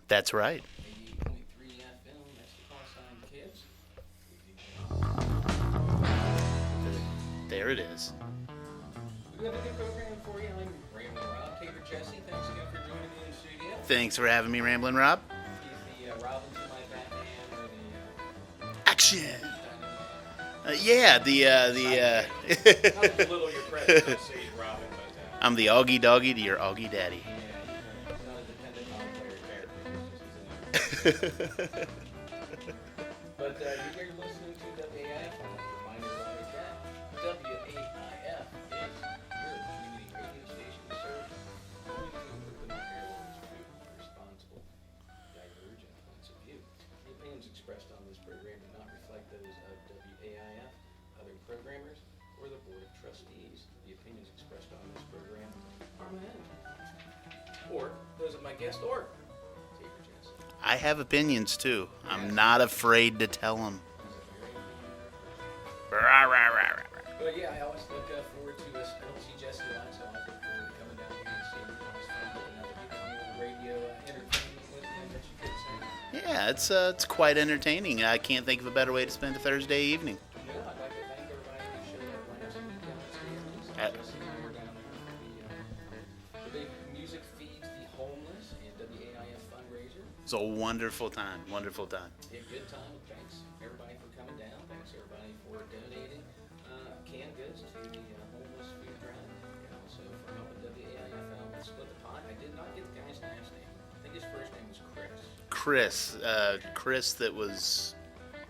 That's right. 88.3 FM, that's the call sign, kids. There it is. We have a good program for you. I'm Ramblin Rob. Tater Jesse, thanks again for joining me in the studio. Thanks for having me, Ramblin' Rob. He's the Robin to my Batman, or Action! the Yeah, Not a little your credit, I'll say Robin, but I'm the Augie Doggy to your Augie Daddy. yeah, he's not a dependent on player character. But you're listening to WAIF. I want to remind everybody that WAIF is your community radio station that serves only to open airwaves to responsible, divergent points of view. The opinions expressed on this program do not reflect those of WAIF, other programmers, or the Board of Trustees. The opinions expressed on this program are my own, or those of my guest or Taper Jensen. I have opinions too. I'm not afraid to tell them. But yeah, I always look forward to this. I don't see Jesse live, so I always look forward to coming down here and seeing how it's fun putting out the radio entertainment with him that you could say. Yeah, it's quite entertaining. I can't think of a better way to spend a Thursday evening. Yeah, I'd like to thank everybody who showed up last week down at Stanley's. Jesse and I were down there for the big music feeds the homeless and WAIF fundraiser. It's a wonderful time. Wonderful time. Yeah, good time. Thanks everybody for coming down. Thanks everybody for donating canned goods to the homeless food drive. And also for helping WAIF out with Split the Pot. I did not get the guy's last name. I think his first name was Chris. Chris that was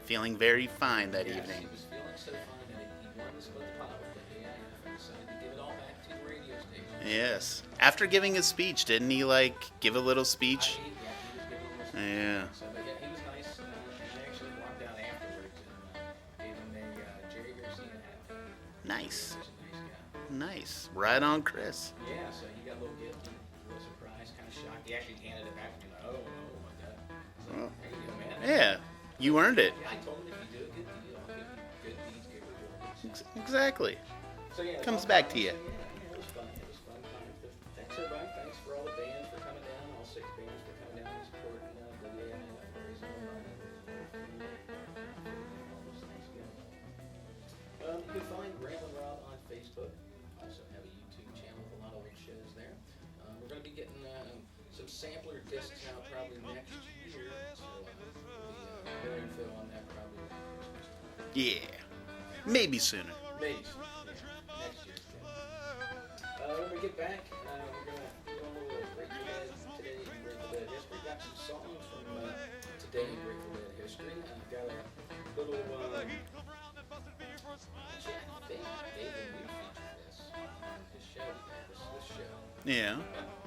feeling very fine that Yes, evening. he was feeling so fine that he wanted to split the pot with WAIF and decided to give it all back to the radio station. Yes. After giving his speech, didn't he give a little speech? He was giving him a Yeah. So, but yeah, he was nice. And I actually walked out afterwards and gave him a Jerry Garcia hat. Nice. He's a nice guy. Nice. Right on, Chris. Yeah, so he got a little gift, and a little surprised, kind of shocked. He actually handed it back to me, like, oh my God. I was like, there you go, man. Yeah. You earned it. Yeah, I told him if you do a good deed, I'll give you good deeds, good rewards. Exactly. So yeah, Comes all back to kinds you. of- Yeah, it was fun. It was fun time. Thanks everybody. Thanks for all the bands for coming down. All 6 bands for coming down and supporting WAIF, raising the money. All those things again. You can find Ramblin Rob on Facebook. Also have a YouTube channel with a lot of old shows there. We're going to be getting some sampler discs out probably next year. So we'll be more info on that probably Christmas time. Yeah. Maybe sooner. Maybe. Yeah, next year. When we get back, we're going to go a little Grateful Dead today in Grateful Dead history. Got some songs from today in Grateful Dead history. Got a little, actually, I think David Lee featured this on his show. This show. Yeah.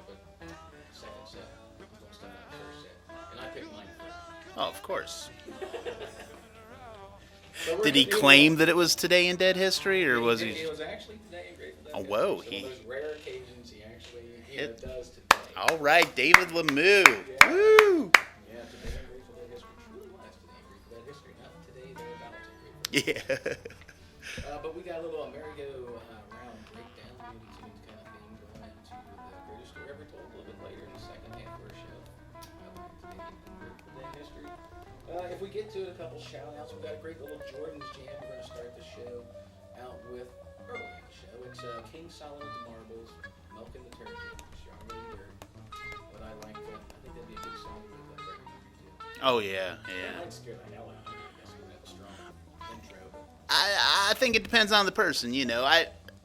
But second set. Don't start out first set. And I picked mine first. Oh, of course. So we're Did he gonna do- claim that it was today in Dead History, or was he? It was actually today in Grateful Dead. Oh, whoa, History. So he- those rare occasions he actually It- does today. All right, David Lemieux. Yeah. Woo! Yeah, today in Grateful Dead history. Truly was today in Grateful Dead history. Not today they're about to Grateful Dead. Yeah. But we got a little merry-go-round breakdown, Looney Tunes kind of thing going into the greatest story ever told a little bit later in the second half of our show. Today in Grateful Dead history. If we get to it, a couple shout-outs. We've got a great little Jordan's Jam. We're going to start the show out with early in the show. It's King Solomon's Marbles, Milking the Turkey, Charlie Dirt. What I like, I think that'd be a good song to make up every year, too. Oh yeah, yeah. I'd scare the hell out of me. I guess we have a strong intro. I think it depends on the person.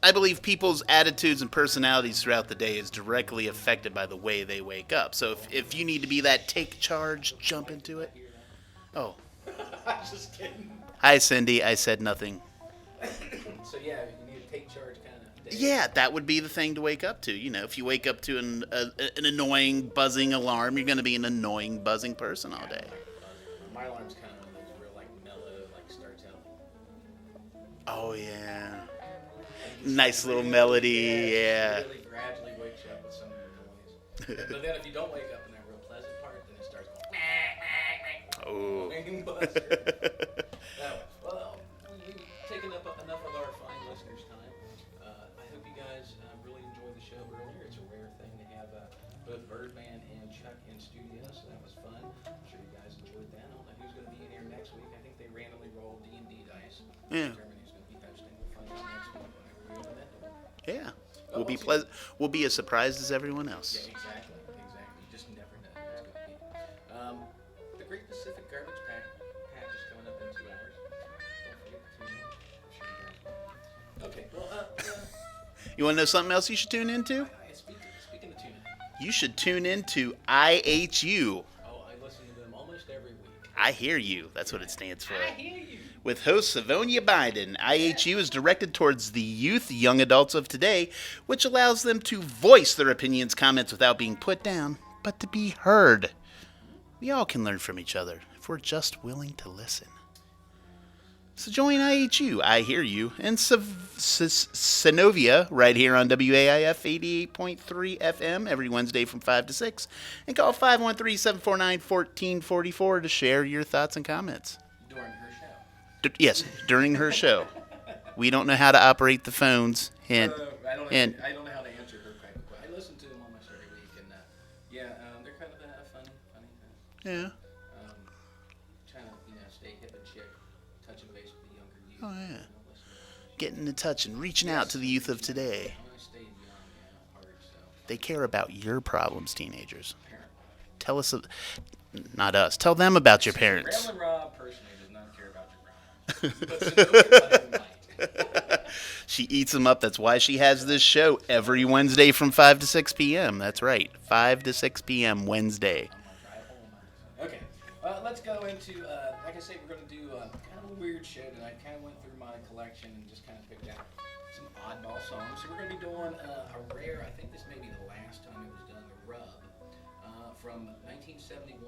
I believe people's attitudes and personalities throughout the day is directly affected by the way they wake up. So if you need to be that take charge, jump into it. Oh, I'm just kidding. hi Cindy. I said nothing. So yeah, you need to take charge kind of day. Yeah, that would be the thing to wake up to. If you wake up to an annoying buzzing alarm, you're going to be an annoying buzzing person all day. My alarm's kind of one of those real mellow, starts out. Oh yeah, nice little melody. Yeah. It really gradually wakes you up with some of the noise. But then if you don't wake up in that real pleasant part, then it starts going. Oh. Well, we've taken up enough of our fine listeners' time. I hope you guys really enjoyed the show earlier. It's a rare thing to have both Birdman and Chuck Chuck in studio, so that was fun. I'm sure you guys enjoyed that. I don't know who's going to be in here next week. I think they randomly rolled D&D dice. Yeah. Determine who's going to be hosting. We'll find out next week whenever we open that door. Yeah. We'll be as surprised as everyone else. Yeah, exactly. You just never know who's going to be. The Great Pacific Garbage Patch is coming up in 2 hours. Don't forget to tune in. I'm sure you guys will. Okay, well, You want to know something else you should tune into? Speaking of tune in. You should tune into IHU. Oh, I listen to them almost every week. I hear you. That's what it stands for. I hear you. With host Savonia Biden, IHU is directed towards the youth, young adults of today, which allows them to voice their opinions, comments without being put down, but to be heard. We all can learn from each other if we're just willing to listen. So join IHU, I Hear You, and Synovia right here on WAIF 88.3 FM every Wednesday from 5 to 6. And call 513-749-1444 to share your thoughts and comments. During her show. Yes, during her show. We don't know how to operate the phones. I don't know how to answer her kind of question. I listen to them almost every week, and they're kind of a funny thing. Yeah. Trying to stay hip and chick, touching base with the younger youth. Oh, yeah. Getting in touch and reaching out to the youth of today. I want to stay young, heart, so. They care about your problems, teenagers. Tell us, not us. Tell them about your parents. Ramblin Rob personally does not care about your problems. But might. She eats them up. That's why she has this show every Wednesday from 5 to 6 p.m. That's right. 5 to 6 p.m. Wednesday. Okay. Let's go into, like I say, we're going to do kind of a weird show tonight. Kind of went through my collection and just kind of picked out some oddball songs. So we're going to be doing a rare, I think this may be the last time it was done, The Rub, from 1971,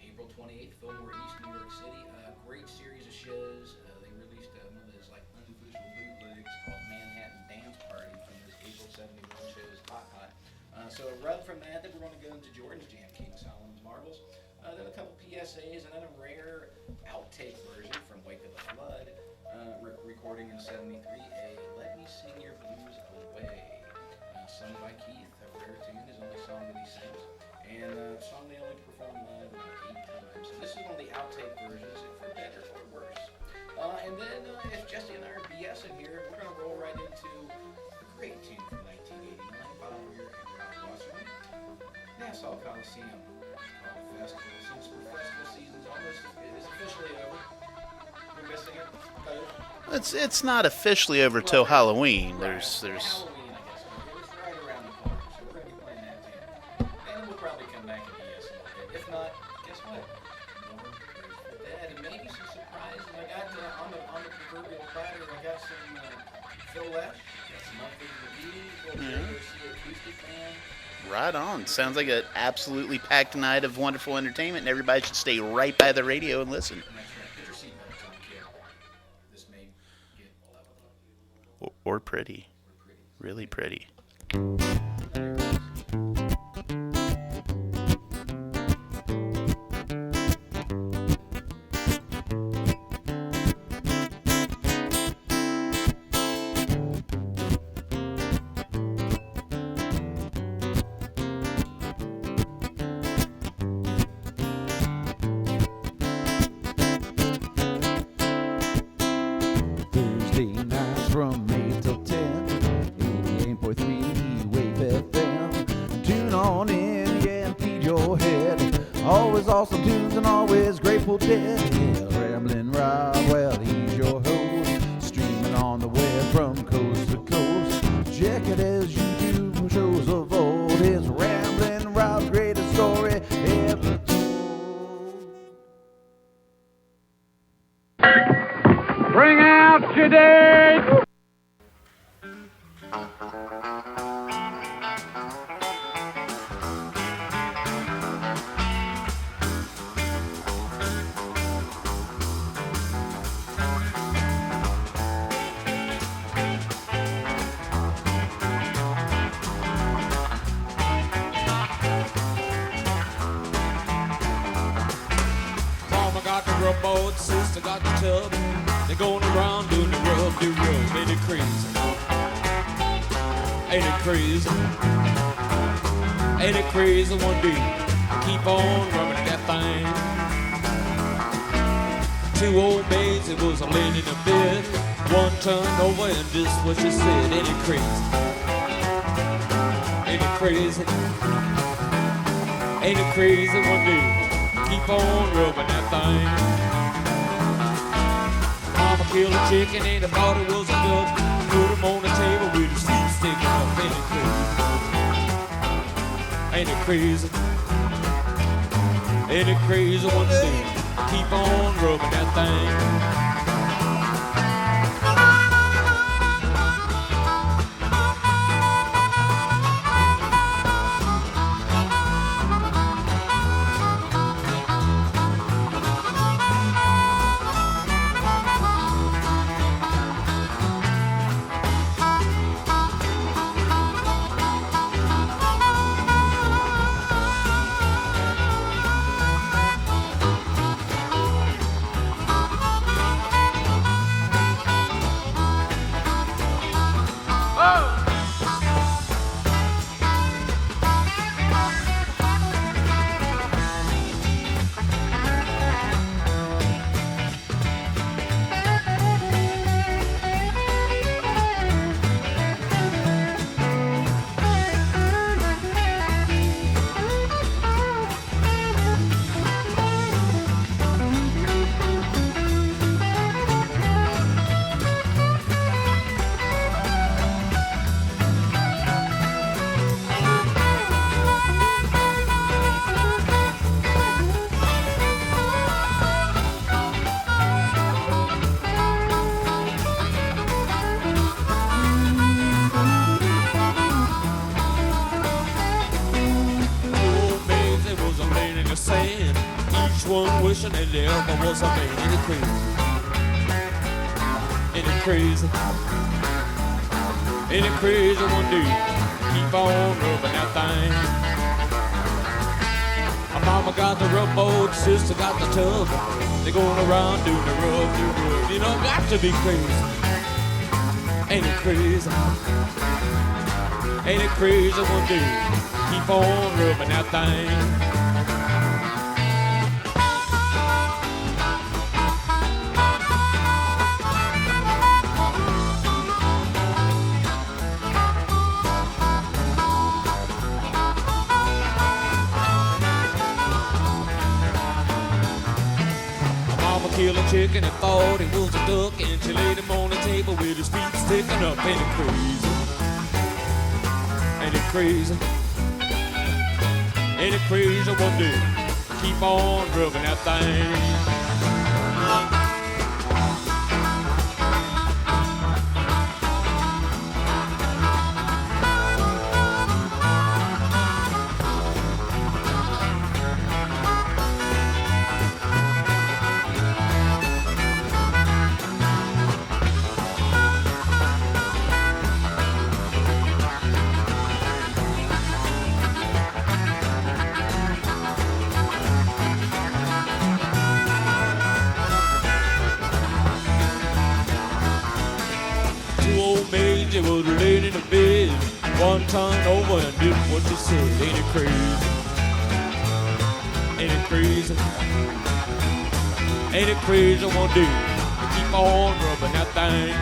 April 28th, Fillmore East, New York City. Great series of shows. They released one of those like unofficial bootlegs called Manhattan Dance Party from this April 71 shows, Hot Hot. So a rub from that, then we're going to go into Jordan's Jam, King Solomon's Marbles. Then a couple PSAs, and then a rare outtake version from Wake of the Flood, recording in 73, Let Me Sing Your Blues Away, sung by Keith, a rare tune, his only song that he sings, and a song they only performed live about 8 times. So this is one of the outtake versions, for better or worse. And then, if Jesse and I are BSing here, we're going to roll right into a great tune from 1989, Bob Weir and Rob Wasserman, Nassau Coliseum. Festival. Since the festival season's almost is officially over, we're missing it. It's not officially over till Halloween. There's Halloween, I guess. It's right around the corner, so we're gonna be playing that too. And we'll probably come back and BS a little bit. If not, guess what? More Grateful Dead, and maybe some surprises. I got on the proverbial platter. I got some Phil Lesh, got some Unfit McGee, little JOC acoustic band. right on. Sounds like an absolutely packed night of wonderful entertainment, and everybody should stay right by the radio and listen. Put your seatbelts on, kid. This may get level. Or pretty. Really pretty. Thursday nights from 8 till 10, 88.3 Wave FM. Tune on in, yeah, and feed your head. Always awesome tunes and always Grateful Dead. Yeah, Ramblin' Rob, well, he's your host. Streaming on the web from coast to coast. Check it as you do, shows of old. It's Ramblin' Rob's greatest story ever told. Bring out today. Mama got the rubboat, sister got the tub. They're going around doing the rub, do rub. Ain't it crazy? Ain't it crazy? Ain't it crazy one day? keep on rubbing that thing. Two old maids, it was a laying in the bed. One turned over and this what she said. Ain't it crazy? Ain't it crazy? Ain't it crazy one day? Keep on rubbing that thing. Mama killed a chicken and I thought it was a duck. Put him on the table with his feet sticking up. Ain't it crazy? Ain't it crazy? Ain't it crazy one day? Keep on rubbing that thing. Wishing that there ever was a man. Ain't it crazy? Ain't it crazy? Ain't it crazy one day? Keep on rubbing that thing. My mama got the rubboat, sister got the tub. They going around doing the rub, do rub. You know, got to be crazy. Ain't it crazy? Ain't it crazy one day? Keep on rubbing that thing. Killed a chicken and thought it was a duck, and she laid him on the table with his feet sticking up. Ain't it crazy? Ain't it crazy? Ain't it crazy one day? Keep on rubbing that thing. It was laid in the bed. One turned over and did what you said. Ain't it crazy? Ain't it crazy? Ain't it crazy one day? Keep on rubbing that thing.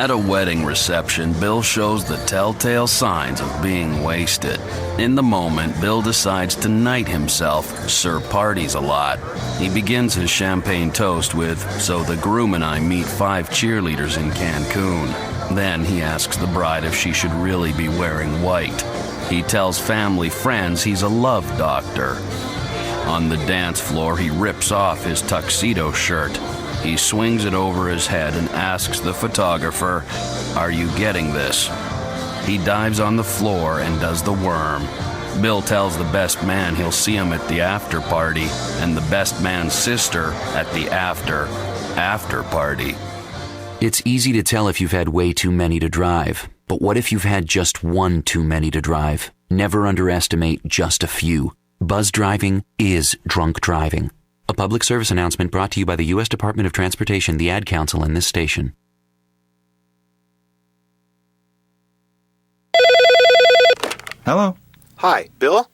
At a wedding reception, Bill shows the telltale signs of being wasted. In the moment, Bill decides to knight himself. Sir parties a lot. He begins his champagne toast with, "So the groom and I meet 5 cheerleaders in Cancun." Then he asks the bride if she should really be wearing white. He tells family friends he's a love doctor. On the dance floor, he rips off his tuxedo shirt. He swings it over his head and asks the photographer, "Are you getting this?" He dives on the floor and does the worm. Bill tells the best man he'll see him at the after party, and the best man's sister at the after party. It's easy to tell if you've had way too many to drive. But what if you've had just one too many to drive? Never underestimate just a few. Buzz driving is drunk driving. A public service announcement brought to you by the U.S. Department of Transportation, the Ad Council, and this station. Hello? Hi, Bill?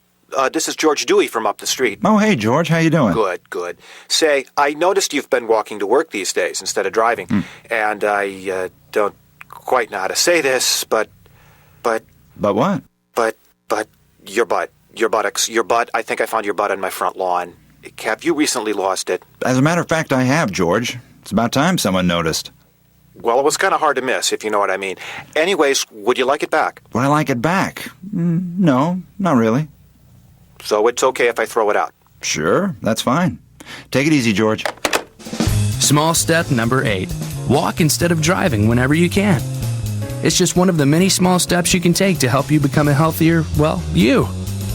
This is George Dewey from up the street. Oh, hey, George. How you doing? Good, good. Say, I noticed you've been walking to work these days instead of driving. And I don't quite know how to say this, but... But what? But your butt. Your buttocks. Your butt. I think I found your butt on my front lawn. Have you recently lost it? As a matter of fact, I have, George. It's about time someone noticed. Well, it was kind of hard to miss, if you know what I mean. Anyways, would you like it back? Would I like it back? No, not really. So it's okay if I throw it out? Sure, that's fine. Take it easy, George. Small step number 8. Walk instead of driving whenever you can. It's just one of the many small steps you can take to help you become a healthier, well, you.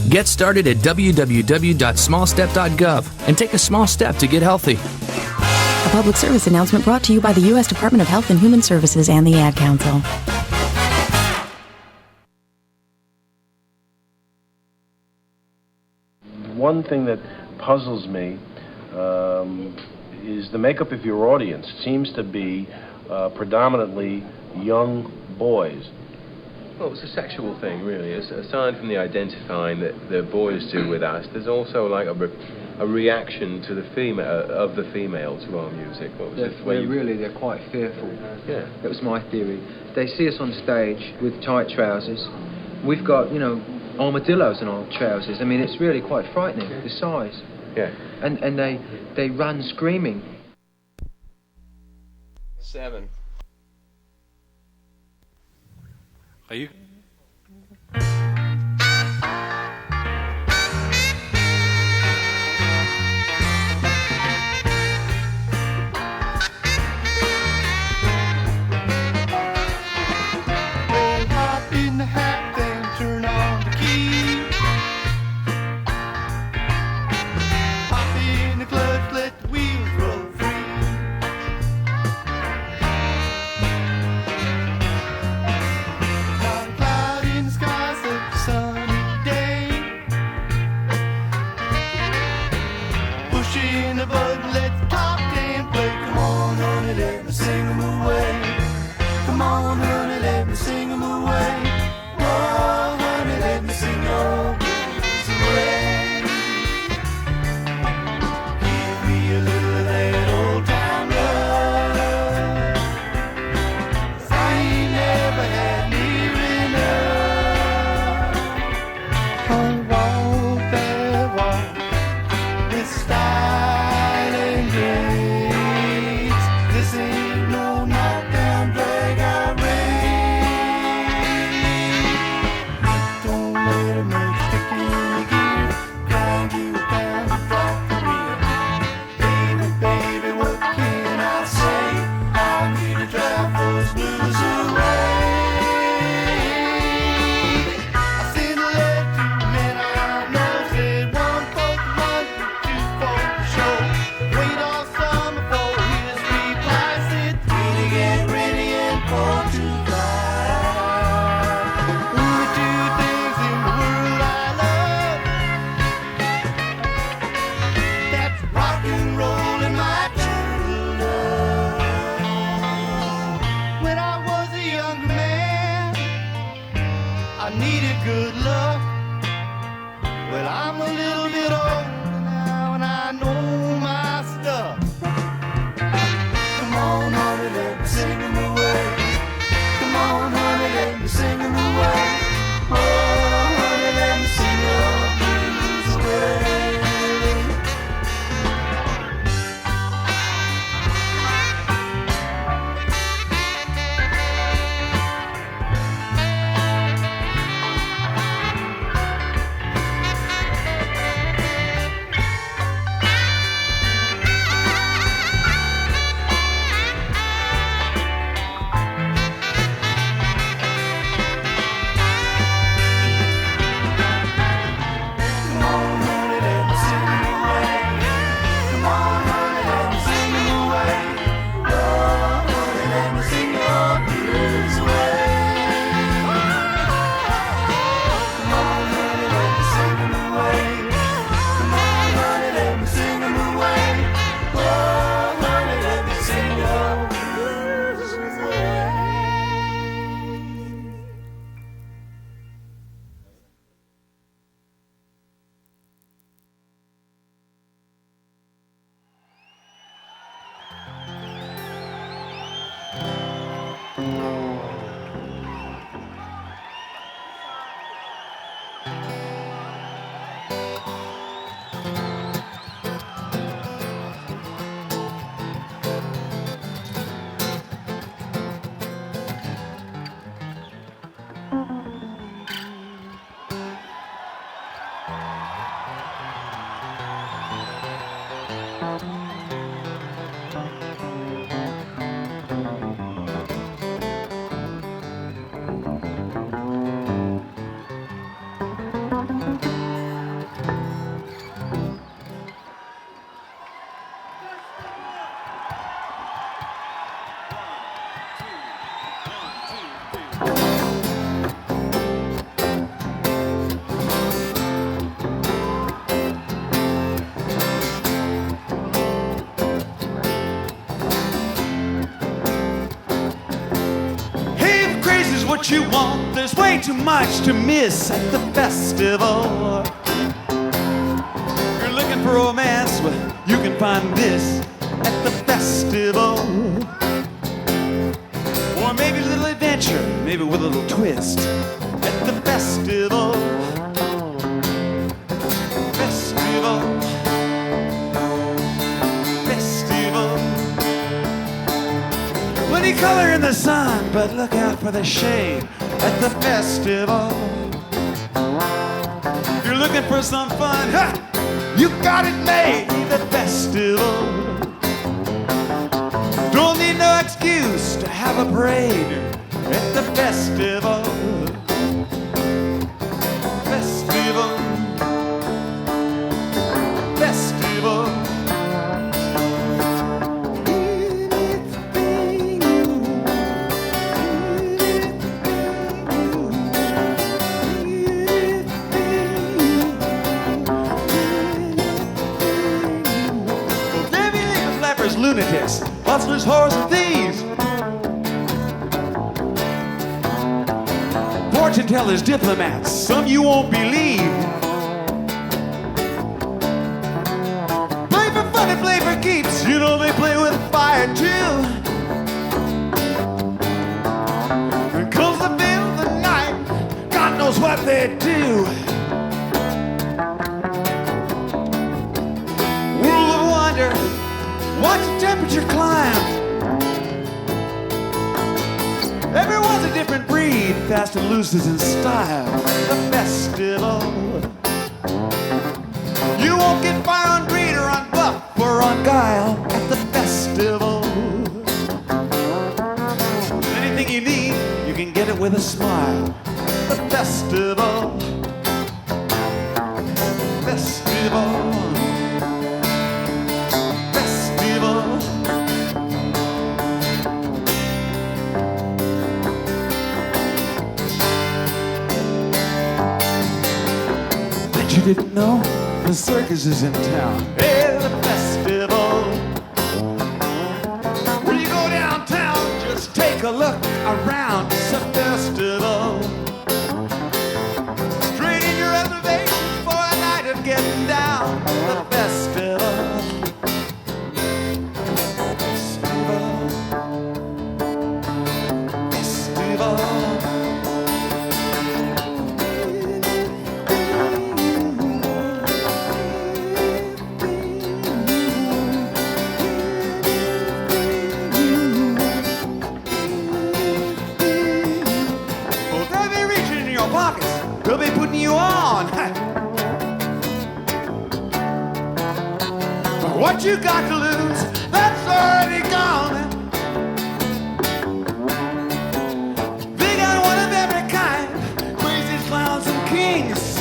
Get started at www.smallstep.gov and take a small step to get healthy. A public service announcement brought to you by the U.S. Department of Health and Human Services and the Ad Council. One thing that puzzles me is the makeup of your audience. It seems to be predominantly young boys. Well, it's a sexual thing, really. Aside from the identifying that the boys do with us, there's also like a reaction to the female to our music. They're quite fearful. Yeah. That was my theory. They see us on stage with tight trousers. We've got, armadillos in our trousers. I mean, it's really quite frightening, the size. Yeah. And they run screaming. 7. Are you? Hop in the hat, then turn on the key. Hop in the clutch, let the wheels roll free. Not a cloud in the sky, such a sunny day. Pushing the button, let the top 10 play. Come on, honey, let me sing 'em away. Come on, honey, let me sing 'em away. Oh, honey, let me sing your blues away. Give me a little of that old time love. 'Cause I ain't never had near enough. I'll walk that walk with style and grace. This ain't no knockdown, drag out race. Don't let 'em make stick in the gear, grind you down and drop the wheel. Baby, baby, what can I say? I need to drive those blues away. I sent a letter to the men I know, said 1 for the run, 2 for the show. Wait all summer for his reply, said 3 to get ready and 4 to fly. Only 2 things in the world I love, that's rock and roll and my true love. When I was a young man, I needed good luck. Well, I'm a little bit older now and I know my stuff. Come on, honey, let me sing 'em away. Come on, honey, let me sing 'em away. Oh, honey, let me sing your blues away. what you want. There's way too much to miss at the festival. If you're looking for romance, well, you can find this at the festival. Or maybe a little adventure, maybe with a little twist at the festival. Festival. Festival. Plenty color in the sun, but look out for the shade at the festival. If you're looking for some fun, ha! You got it made, the festival. Don't need no excuse to have a parade at the festival. Festival. Festival. Lunatics, hustlers, whores, and thieves, fortune tellers, diplomats, some you won't believe. Play for fun and play for keeps, you know they play with fire too. When comes the middle of the night, God knows what they do. World of wonder, watch the temperature climb. Everyone's a different breed, fast and loose as in style. The festival. You won't get fire on greed or on buff or on guile at the festival. Anything you need, you can get it with a smile. The festival. Festival. You didn't know the circus is in town. Hey, the festival. When you go downtown, just take a look around. It's a festival. Trade in your reservation for a night of getting down. The festival. Festival. Festival. They'll be putting you on. But what you got to lose, that's already gone. They got one of every kind, crazy clowns and kings.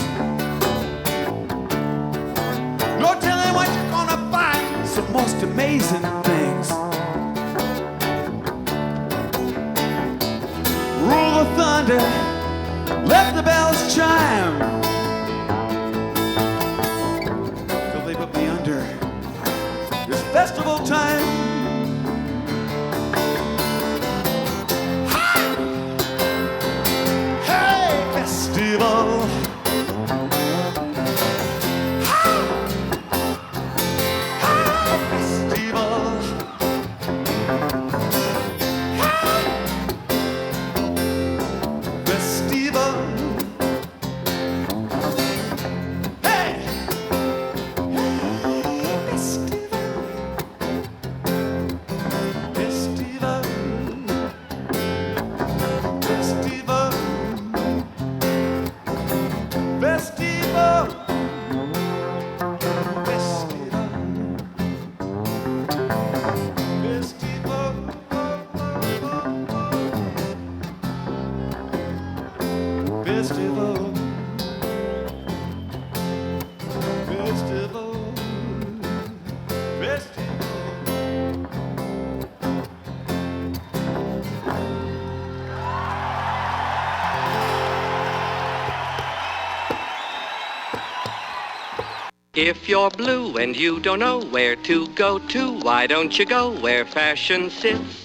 No telling what you're gonna find, some most amazing things. Rule of thunder, let the bells chime. Till they put me under. It's festival time. Ha! Hey, festival. Ha! Ha, festival. Ha! Festival. Festival. Festival. Festival. If you're blue and you don't know where to go to, why don't you go where fashion sits?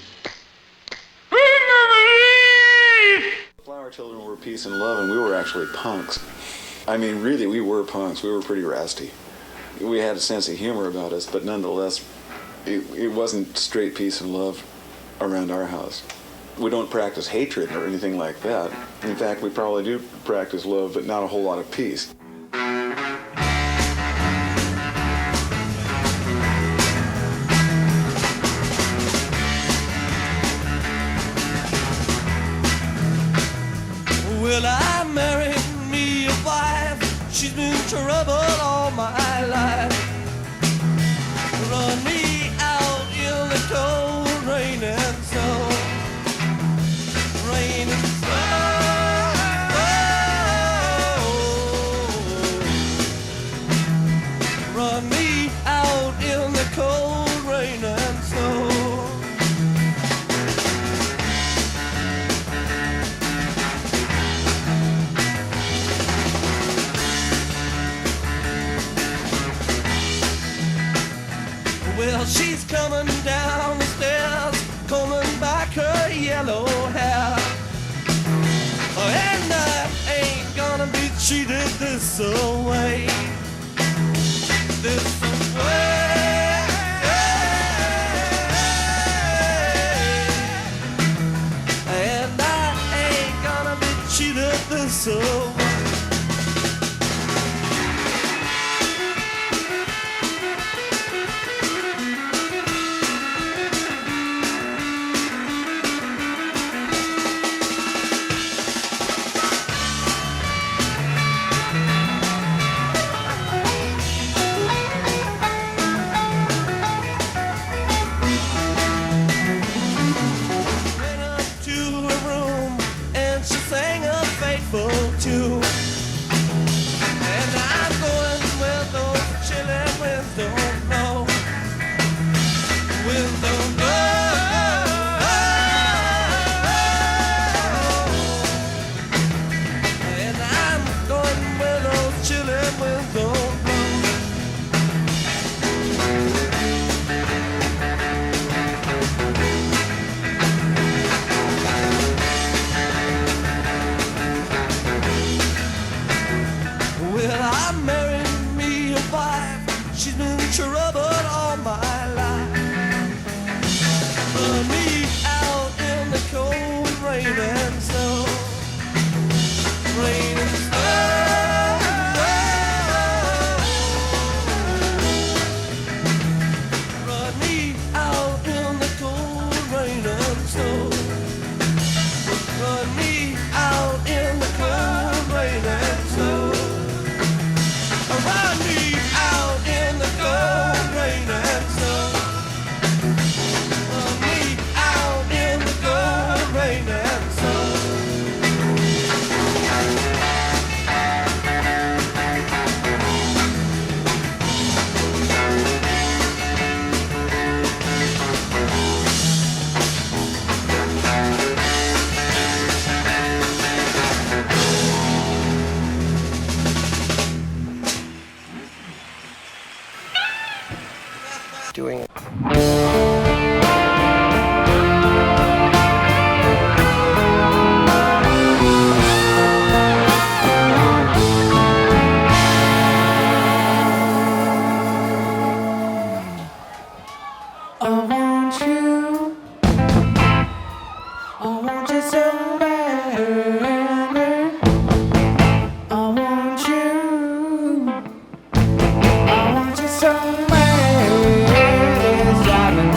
peace and love, and we were actually punks. I mean, really, we were punks. We were pretty rasty. We had a sense of humor about us, but nonetheless, it wasn't straight peace and love around our house. We don't practice hatred or anything like that. In fact, we probably do practice love, but not a whole lot of peace. Well, I married me a wife. She's been trouble all my life. Run me out in the cold rain and snow. Rain and snow. Run me out in the cold rain and snow. Well, she's coming down the stairs, combing back her yellow hair. And I ain't gonna be treated this way. This way. And I ain't gonna be treated this way. Too. And I'm going where those chilly winds don't blow. Winds don't blow. And I'm going where those chilly winds don't Well, I married me a wife. She's been troubled all my life. Run me out in the cold rain and snow. Rain and snow. Run me out in the cold rain and snow. Run me out in the cold rain and snow. Run me out in the cold rain and snow. Run me out in the cold rain and snow. Doing it. I want you. I want you so bad. I want you. I want you so bad. It's driving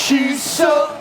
She's so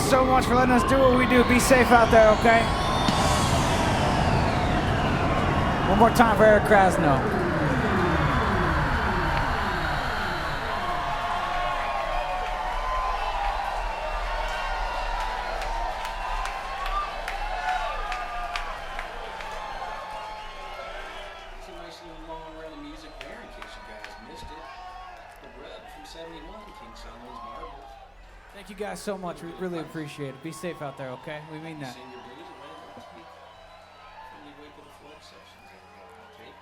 so much for letting us do what we do. Be safe out there, okay? One more time for Eric Krasno. It's a nice little long run of music there in case you guys missed it. The Rub from 71 came Solomon's Marbles. Thank you guys so much. We really appreciate it. Be safe out there, okay? We mean that. Sing your blues away last week. From the Wake of the Flood sessions that we got on tape.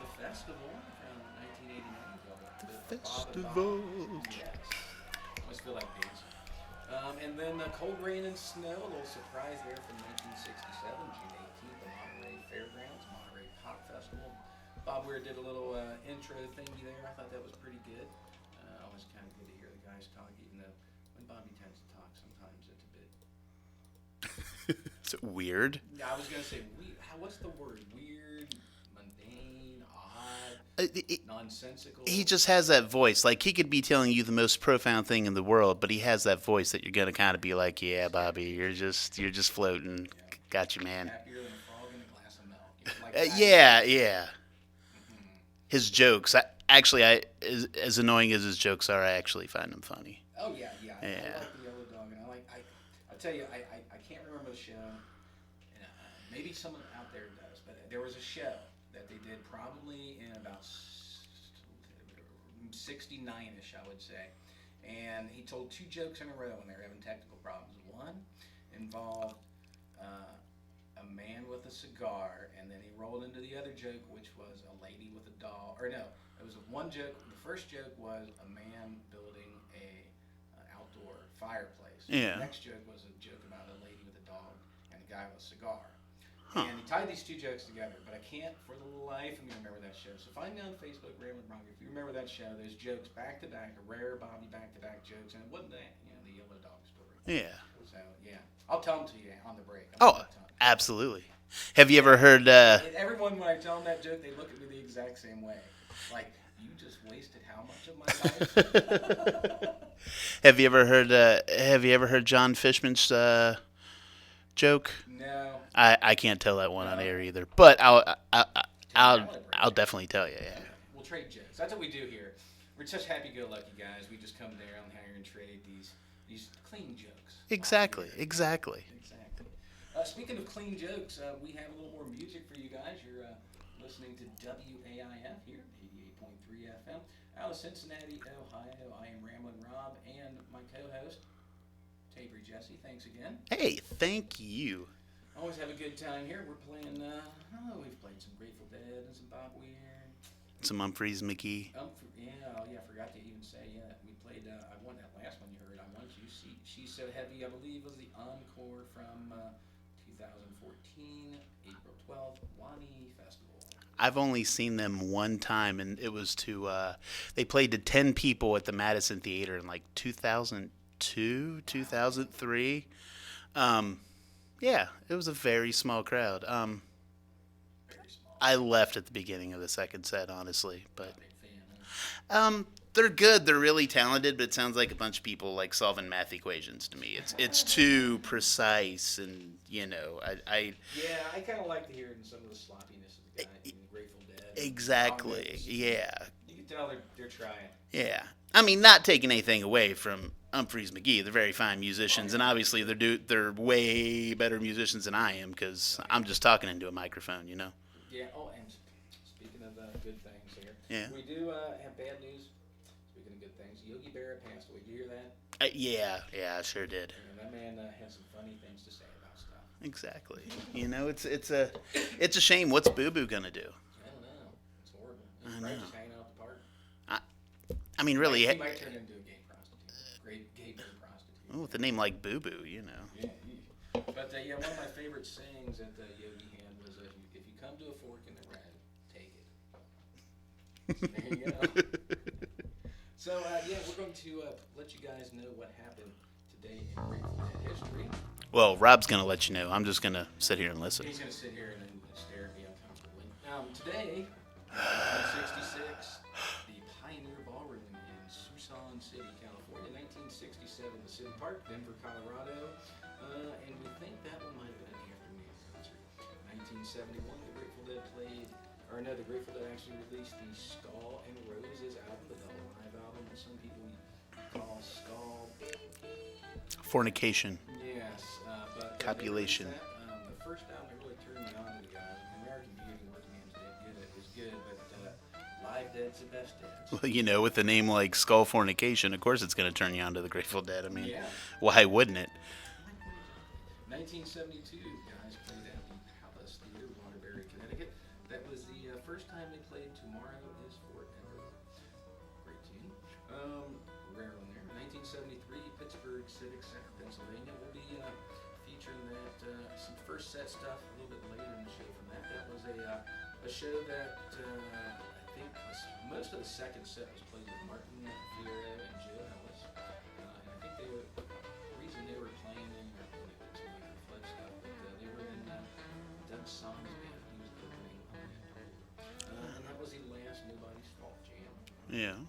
The Festival from 1989. The Festival. Yes. Always feel like dancing. And then Cold Rain and Snow, a little surprise there from 1967, June 18th, the Monterey Fairgrounds, Monterey Pop Festival. Bob Weir did a little intro thingy there. I thought that was pretty good. Always kind of good to hear the guys talk, even though when Bobby tends to talk, sometimes it's a bit. Is it weird? I was gonna say what's the word? Weird, mundane, odd, nonsensical. He just has that voice. Like, he could be telling you the most profound thing in the world, but he has that voice that you're gonna kind of be like, yeah, Bobby, you're just floating. Yeah. Got you, man. Happier than a frog in a glass of milk. You know, like yeah. His jokes, as annoying as his jokes are, I actually find them funny. Oh yeah. I like the Yellow Dog, and I'll tell you, I can't remember the show. And, maybe someone out there does, but there was a show that they did probably in about 69ish, I would say. And he told 2 jokes in a row when they were having technical problems. One involved a man with a cigar, and then he rolled into the other joke, which was a lady with a doll. Or no, it was one joke. The first joke was a man building a outdoor fireplace. Yeah. The next joke was a joke about a lady with a dog and a guy with a cigar. Huh. And he tied these 2 jokes together, but I can't for the life of me remember that show. So find me on Facebook, Ramblin Bronco. If you remember that show, there's jokes back to back, a rare Bobby back to back jokes, and it wasn't that, the Yellow Dog story. Yeah. So yeah, I'll tell them to you on the break. Absolutely. Have you ever heard? Everyone, when I tell them that joke, they look at me the exact same way. Like, you just wasted how much of my life? Have you ever heard John Fishman's joke? No. I can't tell that one on air either, but I'll definitely tell you. Yeah. We'll trade jokes. That's what we do here. We're such happy-go-lucky guys. We just come down here and trade these clean jokes. Exactly. Speaking of clean jokes, we have a little more music for you guys. You're listening to WAIF here, 88.3 FM, out of Cincinnati, Ohio. I am Ramblin' Rob and my co-host, Tabry Jesse. Thanks again. Hey, thank you. Always have a good time here. We're playing, we've played some Grateful Dead and some Bob Weir. Some Humphreys McGee. I forgot to even say, we played, I won that last one you heard. I Want You, She's So Heavy, I believe, was the encore from 2014, April 12th, Wani Festival. I've only seen them one time, and it was they played to 10 people at the Madison Theater in like 2002, 2003. Yeah, it was a very small crowd. Very small. I left at the beginning of the second set, honestly, but they're good. They're really talented, but it sounds like a bunch of people like solving math equations to me. It's too precise, and I kind of like to hear it in some of the sloppiness of the guys in Grateful Dead. Exactly. Yeah. You can tell they're trying. Yeah. I mean, not taking anything away from Humphreys McGee. They're very fine musicians, and obviously they're way better musicians than I am because I'm just talking into a microphone, Yeah. Oh, and speaking of good things here, we do have bad news. Speaking of good things, Yogi Berra passed away. Did you hear that? Yeah, I sure did. And that man had some funny things to say about stuff. Exactly. It's a shame. What's Boo Boo gonna do? I don't know. It's horrible. I know. Just hanging out at the park. I mean, really. He might turn into a gay prostitute. Great gay prostitute. Oh, with a name like Boo Boo, Yeah. But one of my favorite sayings that Yogi had was, "If you come to a fork in the road, take it." There you go. So we're going to let you guys know what happened today in Grateful Dead history. Well, Rob's gonna let you know. I'm just gonna sit here and listen. He's gonna sit here and stare at me uncomfortably. Today, 1966, the Pioneer Ballroom in Tucson City, California. 1967, the City Park, Denver, Colorado. And we think that one might have been an afternoon concert. 1971, the Grateful Dead the Grateful Dead actually released the Skull and Roses album, the double live album that some people call Skull. Fornication. Yes, but copulation. The first album that really turned me on to the guys, American Beauty, Working Man's Dead, is good, but Live Dead dads the best dads. Well, you know, with a name like Skull Fornication, of course it's going to turn you on to the Grateful Dead. I mean, Yeah. why wouldn't it? 1972, guys played at the Palace Theater, Waterbury, Connecticut. That was the first time they played Tomorrow is Forever. Great tune. Rare one there. 1973, Pittsburgh Civic Center, Pennsylvania. We'll be featuring that, some first set stuff a little bit later in the show from that. That was a show that I think most of the second set was played with Martin Fierro and Joe Ellis. And I think the reason they were playing in Flood stuff, but they were in Doug Song's band. He was opening on that tour. And that was the last Nobody's Fault jam. Yeah.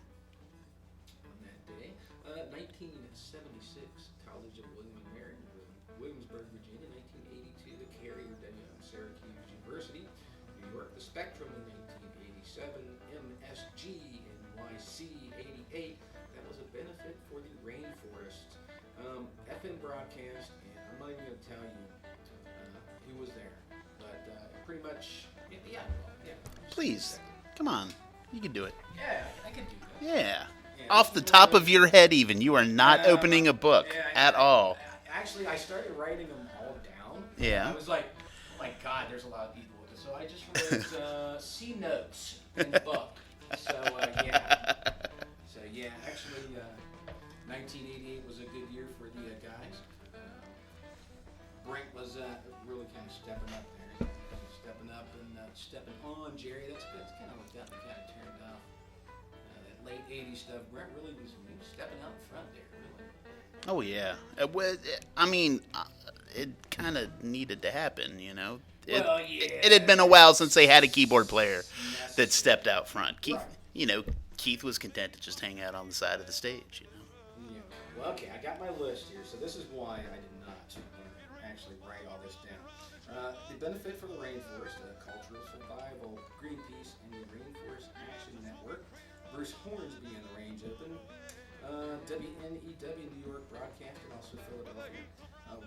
On that day. 1976, College of William and Mary, Williamsburg, Virginia. 1982, the Carrier Day on Syracuse University, New York. The Spectrum in 1987, MSG NYC 88. That was a benefit for the rainforest. FM broadcast, and I'm not even going to tell you who was there, but pretty much, yeah. Please, come on. You can do it. Yeah, I can do that. Yeah. Off the top of your head even. You are not opening a book at all. Actually, I started writing them all down. Yeah. I was like, oh my God, there's a lot of people with this. So I just wrote C notes in the book. So, yeah. So, yeah, actually, 1988 was a good year for the guys. Brink was really kind of stepping up there. Stepping up and stepping on Jerry. That's kind of what got me kind of turned off. That late 80s stuff. Brent really was stepping out in front there, really. Oh, yeah. I mean, it kind of needed to happen, you know? It had been a while since they had a keyboard player that stepped out front. Keith was content to just hang out on the side of the stage, you know? Yeah. Well, okay, I got my list here, so this is why I did not actually write all this down. The benefit for the rainforest, cultural survival, Greenpeace, and the Rainforest Action Network. Bruce Hornsby in the range open. WNEW New York broadcast, and also Philadelphia.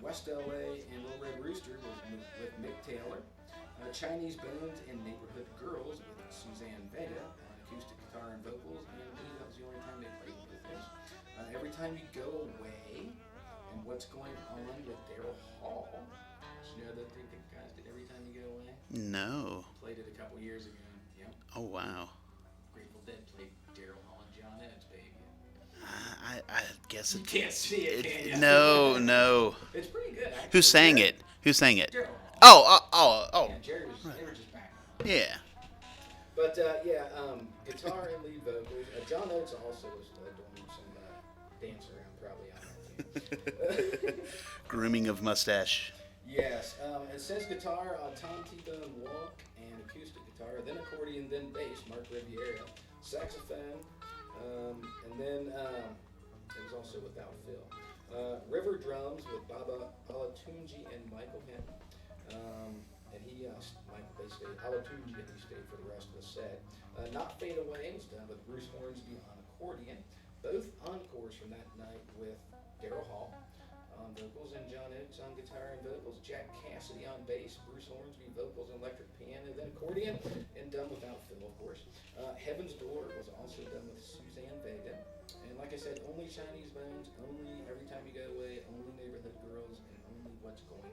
West LA and Little Red Rooster was with Mick Taylor. Chinese Bones and Neighborhood Girls with Suzanne Vega on acoustic guitar and vocals, and that was the only time they played both things. Every Time You Go Away, and What's Going On with Daryl Hall. Did you know that the guys did Every Time You Go Away? No. Played it a couple years ago. Yep. Oh, wow. Grateful Dead played Daryl Hall and John Ed's baby. I guess it... You can't see it, can you? No. It's pretty good, actually. Who sang it? Daryl Oh. Yeah, Jerry was, they were just back on. Yeah. But, guitar and lead vocals. John Oates also was doing some dance around probably on that tune. Grooming of mustache. Yes. It says guitar on Tom T-Bone Walk and acoustic guitar, then accordion, then bass, Mark Riviera, saxophone, and then it was also without Phil. River drums with Baba Alatunji and Michael Hinton. And they stayed, Alatunji, and he stayed for the rest of the set. Not Fade Away was done with Bruce Hornsby on accordion. Both encores from that night with Daryl Hall on vocals, and John Oates on guitar and vocals, Jack Cassidy on bass, Bruce Hornsby vocals and electric piano, then accordion, and done without Phil, of course. Heaven's Door was also done with Suzanne Vega. And like I said, only Chinese Bones, only Every Time You Go Away, only Neighborhood Girls, and only What's Going On.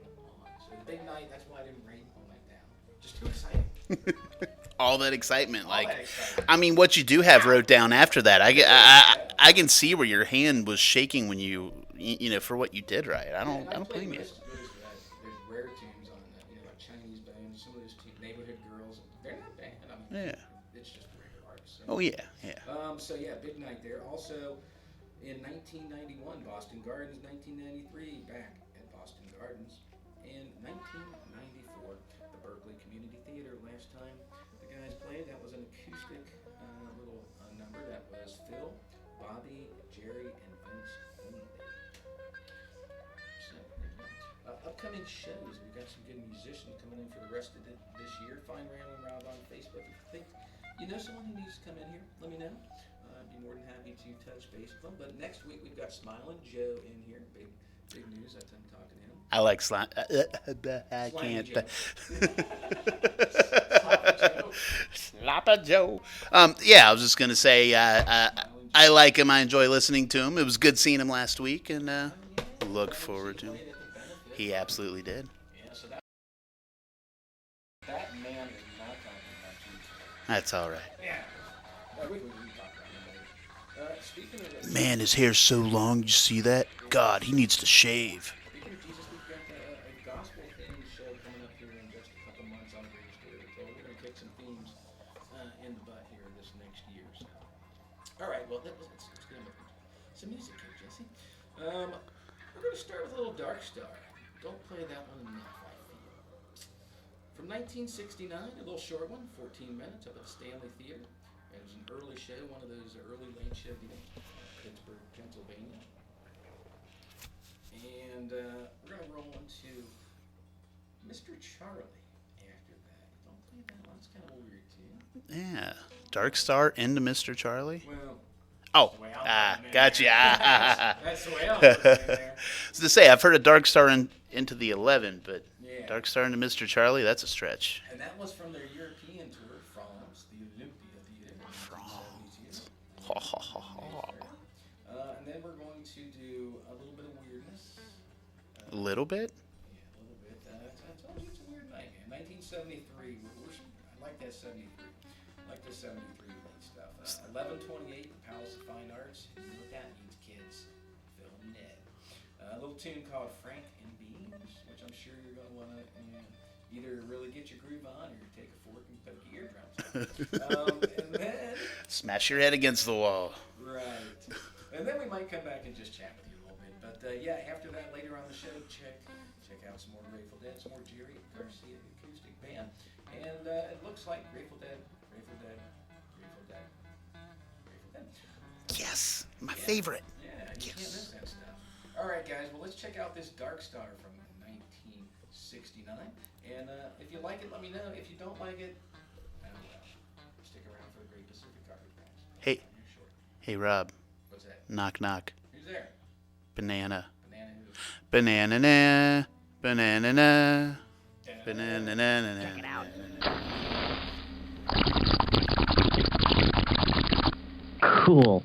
So the big night, that's why I didn't write all that down. Just too exciting. All that excitement. All that excitement. I mean, what you do have wrote down after that, I can see where your hand was shaking when you for what you did write. I don't blame you. There's rare tunes on that, like Chinese Bones, some of those Neighborhood Girls. They're not bad. I mean, Yeah. It's just a rare artist. So. Oh, yeah. So yeah, big night there. Also, in 1991, Boston Gardens. 1993, back at Boston Gardens. In 1994, the Berkeley Community Theater. Last time the guys played, that was an acoustic little number. That was Phil, Bobby, Jerry, and Vince only. So, upcoming shows. We've got some good musicians coming in for the rest of this year. Find Ramblin' Rob on Facebook. If you think you know someone who needs to come in here, let me know. I'd be more than happy to touch base with them. But next week we've got Smilin' Joe in here. Big news. That's I'm talking to him. I like slime. I can't. Sloppy Joe. Slapper Joe. Yeah, I was just gonna say, I like him. I enjoy listening to him. It was good seeing him last week, and look forward to him. He absolutely did. Yeah, so that man is not talking about you. That's all right. Yeah. We can talk about him later. Speaking of Man, his hair's so long. Did you see that? God, he needs to shave. Speaking of Jesus, we've got a gospel-themed show coming up here in just a couple months on Great Story. So we're going to kick some themes in the butt here this next year. So. All right, well, let's get into some music here, Jesse. We're going to start with a little Dark Star. Don't play that one enough, I feel. From 1969, a little short one, 14 minutes, up at the Stanley Theater. It was an early show, one of those early late show deals, Pittsburgh, Pennsylvania. And we're going to roll into Mr. Charlie after that. Don't play that one, it's kind of weird too. Yeah. Dark Star into Mr. Charlie? Well, gotcha. That's the way I'm putting it there. I was to say, I've heard of Dark Star into the 11, but Yeah. Dark Star into Mr. Charlie, that's a stretch. And that was from their European tour, France, the Olympia Theater. France. And then we're going to do a little bit of weirdness. A little bit? Yeah, a little bit. I told you it's a weird night, man. 1973. I like that 73. I like the 73 late stuff. 1128, the Palace of Fine Arts. You know what that means, kids. Film Ned. A little tune called Frank and Beans, which I'm sure you're going to want to either really get your groove on or take a fork and poke your eardrums. And then... Smash your head against the wall. Right. And then we might come back and just chat with you a little bit. But yeah, after that, later on the show, check out some more Grateful Dead, some more Jerry Garcia acoustic band. And it looks like Grateful Dead. Yes, my favorite. Yeah, you can't miss that stuff. All right, guys, well, let's check out this Dark Star from 1969. And if you like it, let me know. If you don't like it, oh well. Stick around for the Great Pacific Garbage Bags. Hey, Rob. What's that? Knock, knock. Who's there? Banana. Banana who? Banana-na. Banana-na. Banana-na-na-na. Check it out. Cool.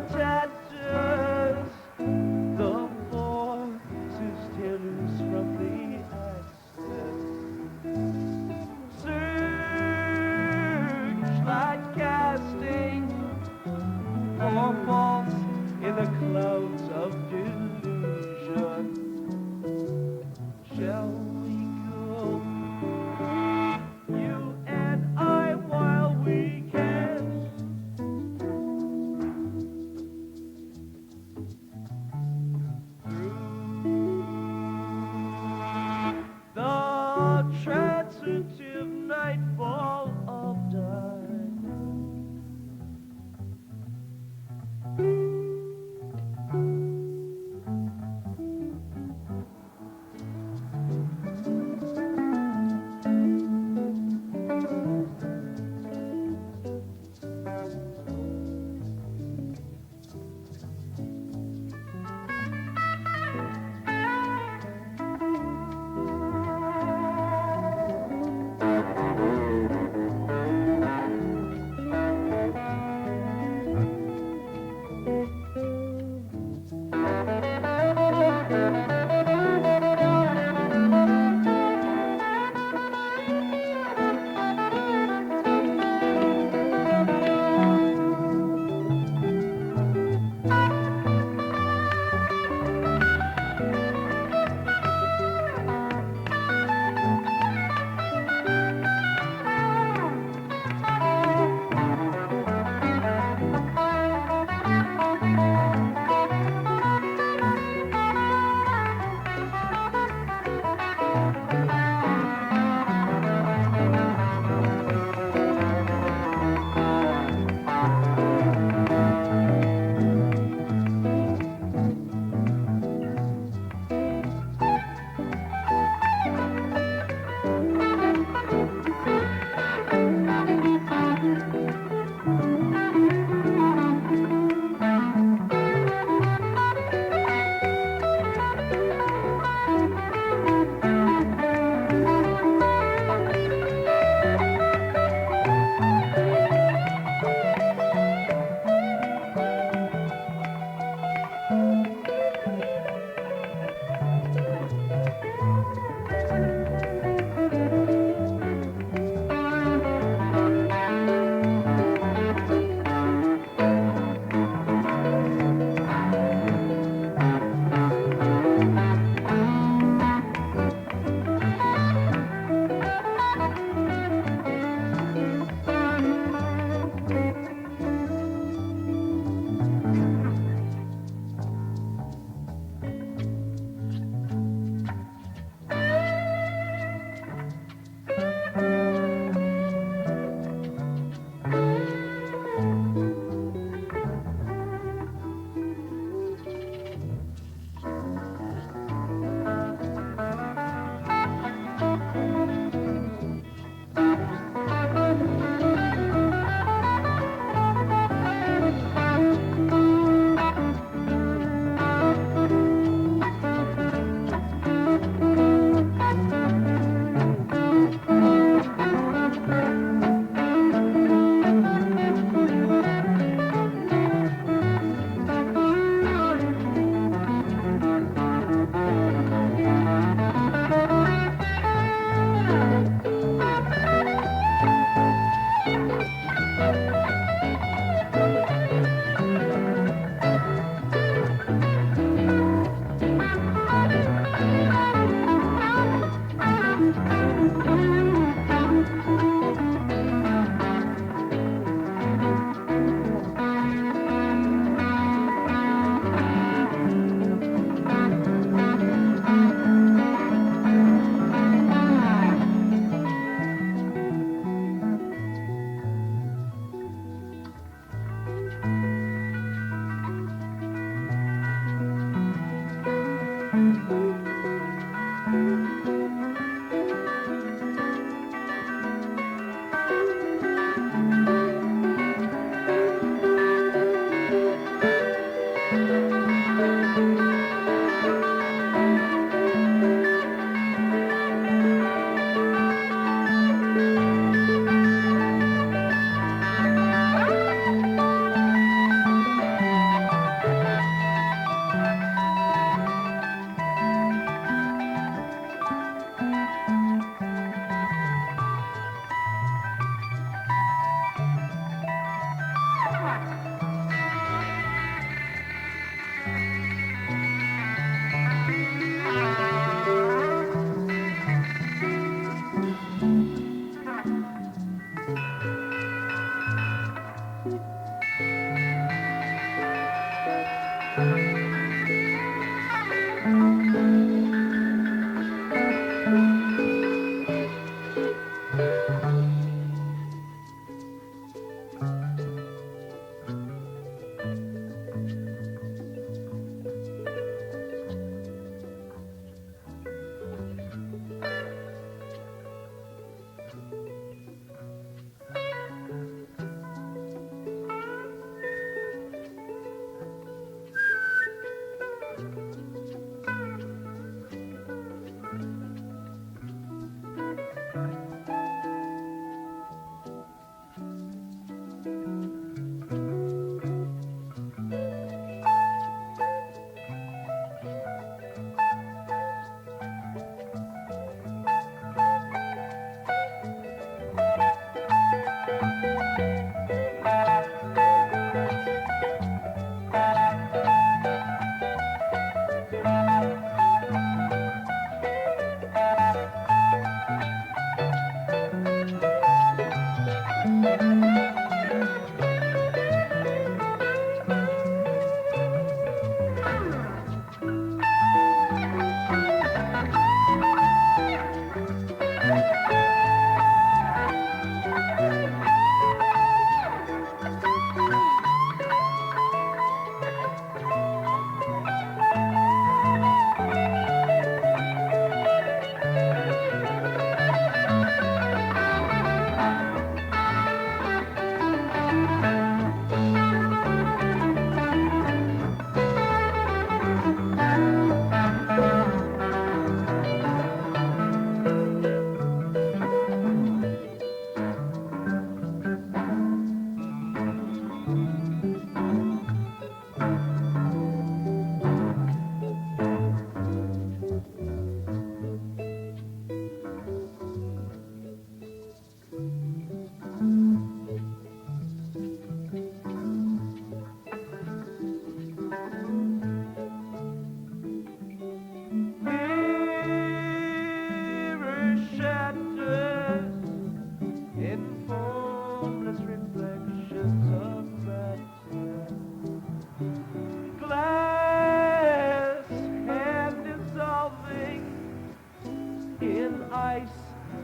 tatters, the forces tear loose from the axis. Searchlight casting for faults in the clouds of delusion. Shall we go, you and I, while we can? Through the transitive nightfall of time,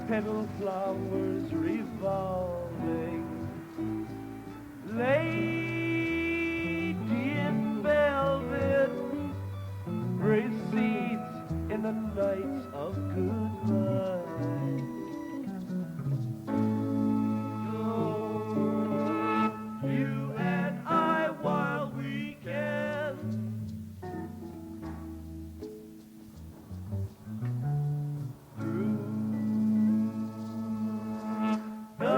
petal flowers revolving. Lady in velvet recedes in the night of goodbye. You and I, while we can, through the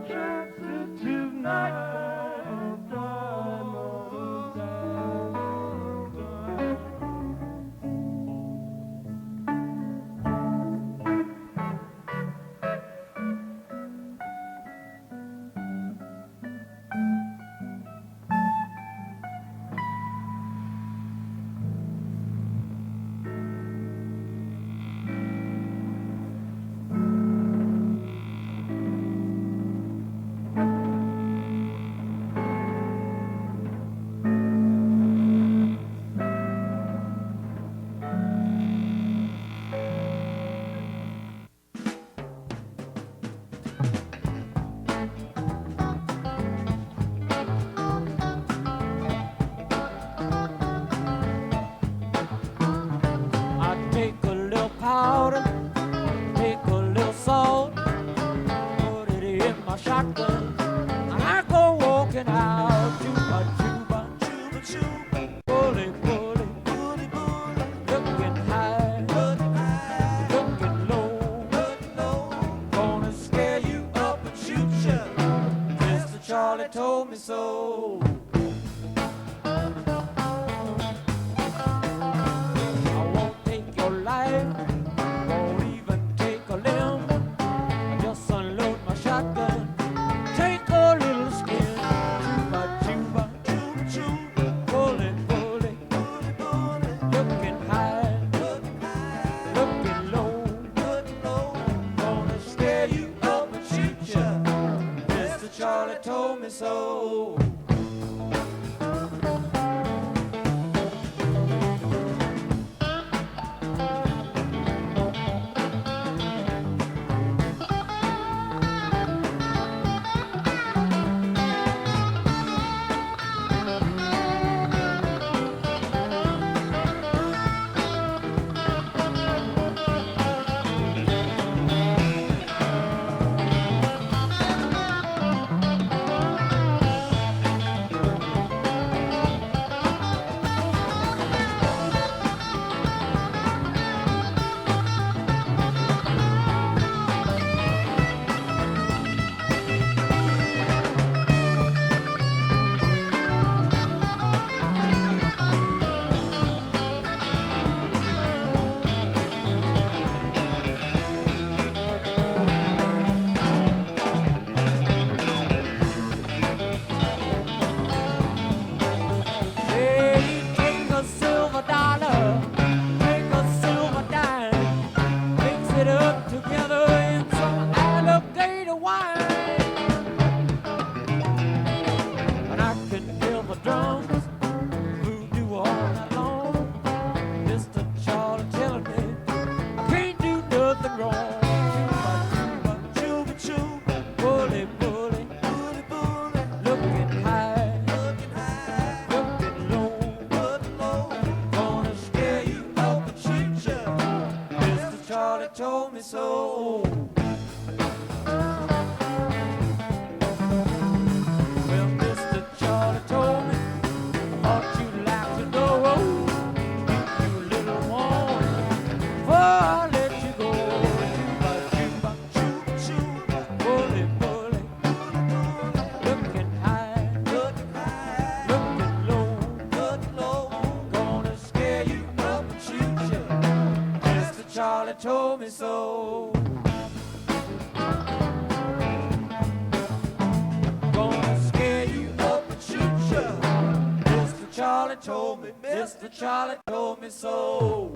transit tonight. Take a little powder, take a little salt, put it in my shotgun, and I go walking out, chuba, chuba, chuba, chuba, bully, bully, bully, bully, looking high, looking low, gonna scare you up and shoot you, Mr. Charlie told me so. Won't even take a limb. I just unload my shotgun. Take a little skin. Chuba, chuba, chuba, chuba. Bully, bully, bully, bully. Looking high, looking low, gonna scare you up and shoot ya. Mr. Charlie told me so. told me so. Well, Mr. Charlie told me, ought you like to know, give you a little warning before I let you go. Chuba, chuba, chuba, bully, bully, looking high, looking low, gonna scare you up and shoot you. Mr. Charlie told me so. Gonna scare you up and shoot you. Mr. Charlie told me, Mr. Charlie told me so.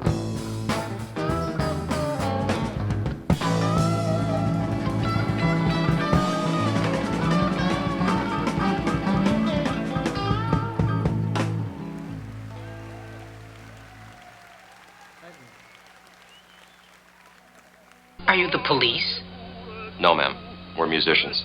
Are you the police? No, ma'am. We're musicians.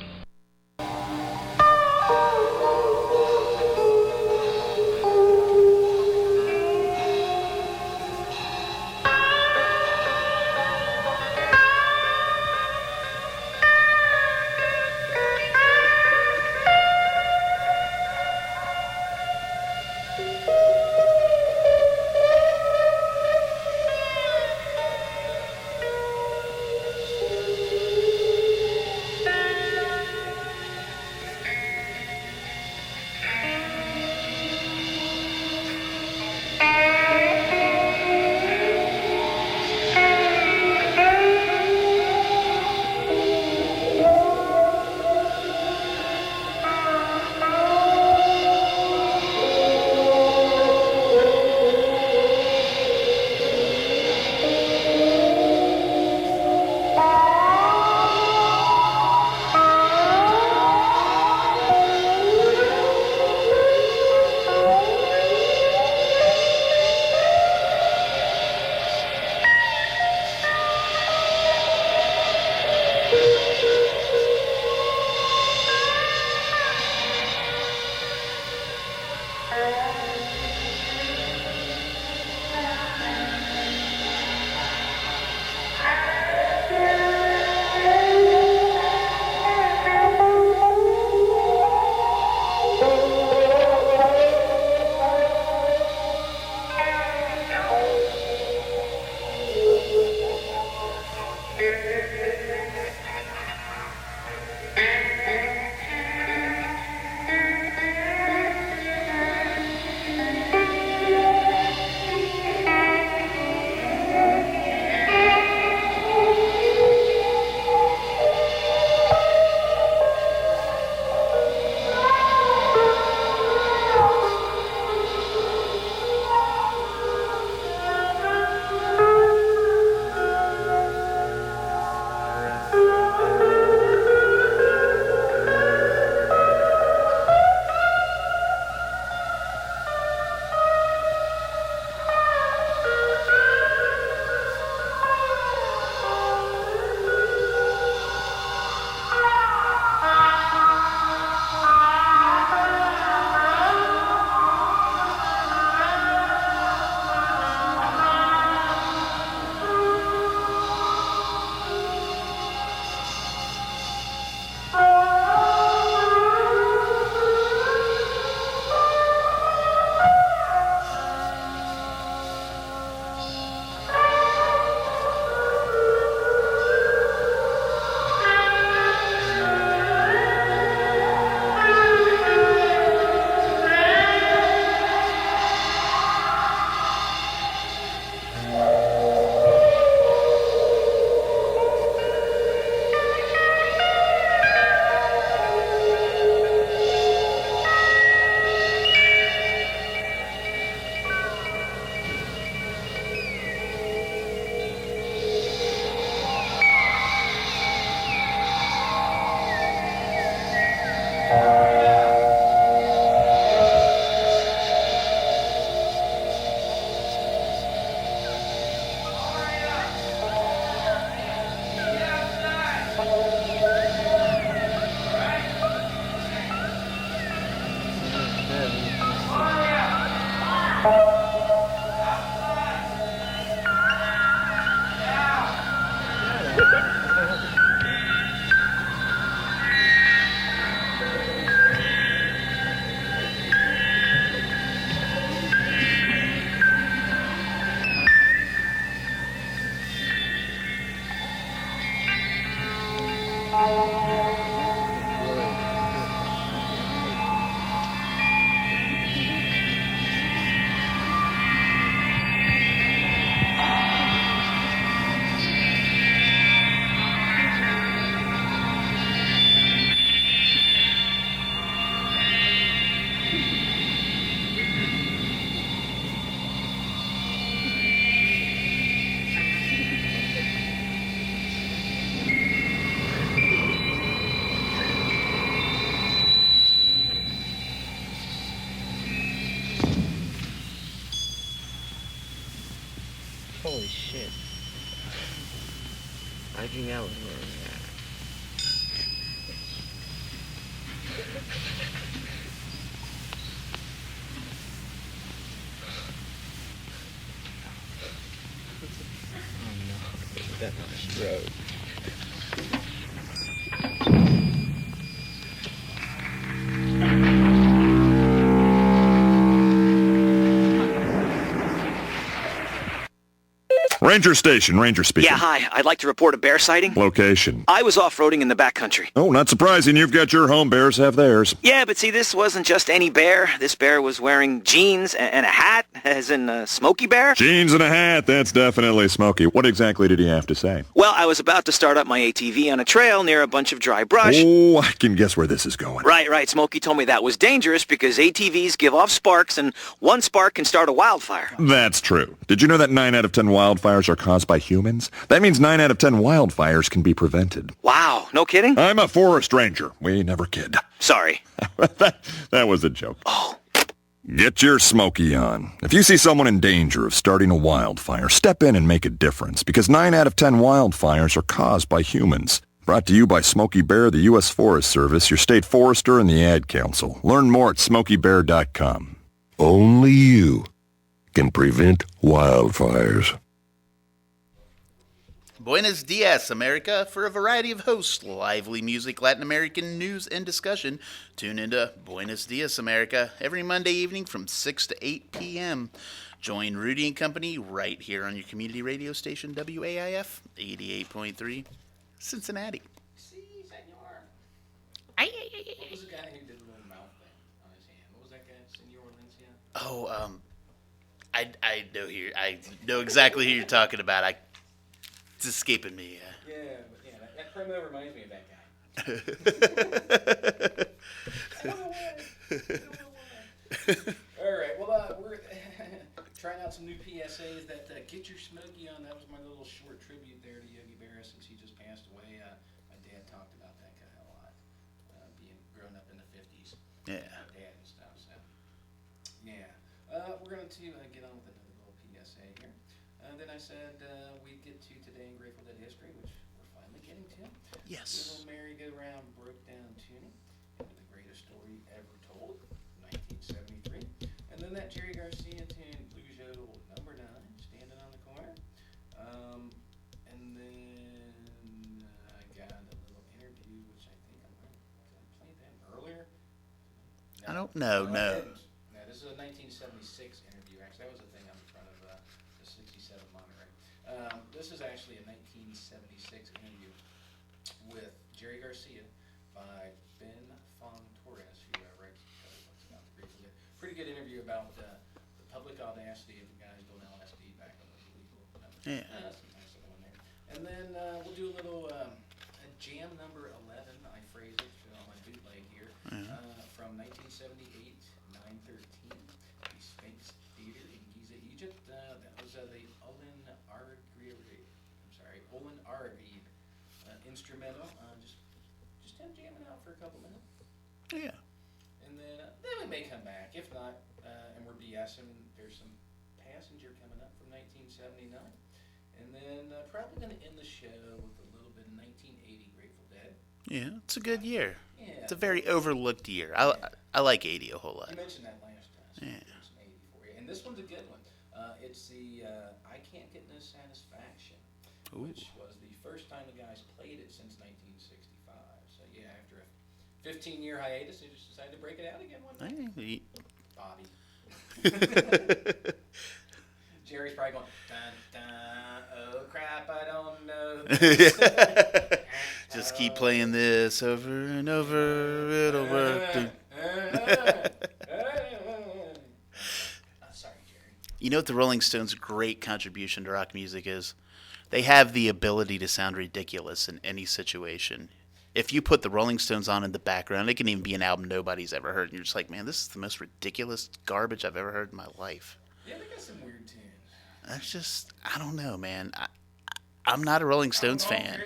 Holy shit. I think that was where we at. Oh no, that nice road. Ranger Station, Ranger speaking. Yeah, hi. I'd like to report a bear sighting. Location. I was off-roading in the backcountry. Oh, not surprising. You've got your home. Bears have theirs. Yeah, but see, this wasn't just any bear. This bear was wearing jeans and a hat, as in Smokey Bear. Jeans and a hat. That's definitely Smokey. What exactly did he have to say? Well, I was about to start up my ATV on a trail near a bunch of dry brush. Oh, I can guess where this is going. Right. Smokey told me that was dangerous because ATVs give off sparks, and one spark can start a wildfire. That's true. Did you know that 9 out of 10 wildfires are caused by humans? That means 9 out of 10 wildfires can be prevented. Wow, no kidding? I'm a forest ranger. We never kid. Sorry. that was a joke. Oh. Get your Smokey on. If you see someone in danger of starting a wildfire, step in and make a difference, because 9 out of 10 wildfires are caused by humans. Brought to you by Smokey Bear, the U.S. Forest Service, your state forester, and the Ad Council. Learn more at smokeybear.com. Only you can prevent wildfires. Buenos dias, America. For a variety of hosts, lively music, Latin American news, and discussion, tune into Buenos dias, America, every Monday evening from 6 to 8 p.m. Join Rudy and Company right here on your community radio station, WAIF 88.3, Cincinnati. Si, senor. What was the guy who did a little mouth thing on his hand? What was that guy, Senor Valencia? I know exactly who you're talking about. It's escaping me. That criminal reminds me of that guy. All right, well, we're trying out some new PSAs that get your Smokey on. That was my little short tribute there to Yogi Berra since he just passed away. My dad talked about that guy a lot, being grown up in the 50s. Yeah. Dad and stuff, so. Yeah. We're going to get on with another little PSA here. Then I said we'd get to Today in Grateful Dead history, which we're finally getting to. Yes. Little merry-go-round broke down tuning into the greatest story ever told, 1973. And then that Jerry Garcia tune, Blue Jodel number 9, Standing on the Corner. And then I got a little interview, which I think I played that earlier. No, I don't know, no. No, this is a 1976 interview. Actually, that was the thing on the front of the 67 Monterey. This is actually a 1976 interview with Jerry Garcia by Ben Fong Torres, who writes books about the Grateful Dead. Pretty good interview about the public audacity of the guys doing LSD back in those illegal numbers. Yeah. That's a nice little one there. And then we'll do a little jam number 11. I phrase it on my bootleg here. From 1978, 9/13, the Sphinx Theater in Giza, Egypt. That was the Olin Aragid instrumental. Just him jamming out for a couple minutes. Yeah. And then we may come back. If not, and we're BSing, there's some Passenger coming up from 1979. And then probably going to end the show with a little bit of 1980 Grateful Dead. Yeah, it's a good year. Yeah. It's a very overlooked year. I like 80 a whole lot. You mentioned that last time. So Yeah. there's an 80 for you. And this one's a good one. It's the I Can't Get No Satisfaction, which was the first time the guys played it since 1965. So yeah, after a 15-year hiatus, they just decided to break it out again one night. Hey. Bobby. Jerry's probably going, dun, dun, oh crap, I don't know. Just keep playing this over and over, it'll work. Sorry, Jerry. You know what the Rolling Stones' great contribution to rock music is? They have the ability to sound ridiculous in any situation. If you put the Rolling Stones on in the background, it can even be an album nobody's ever heard, and you're just like, man, this is the most ridiculous garbage I've ever heard in my life. Yeah, they got some weird tunes. That's just, I don't know, man. I'm not a Rolling Stones fan.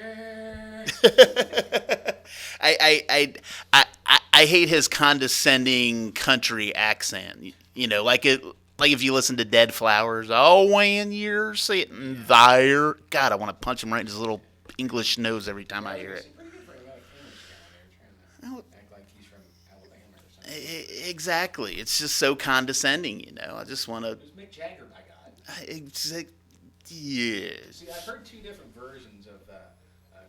I hate his condescending country accent. You know, like if you listen to Dead Flowers. Oh, when you're sitting there, God, I want to punch him right in his little English nose every time I hear it. Exactly. It's just so condescending, you know. I just want to. It was Mick Jagger, by God. It's like, yes. See, I've heard two different versions of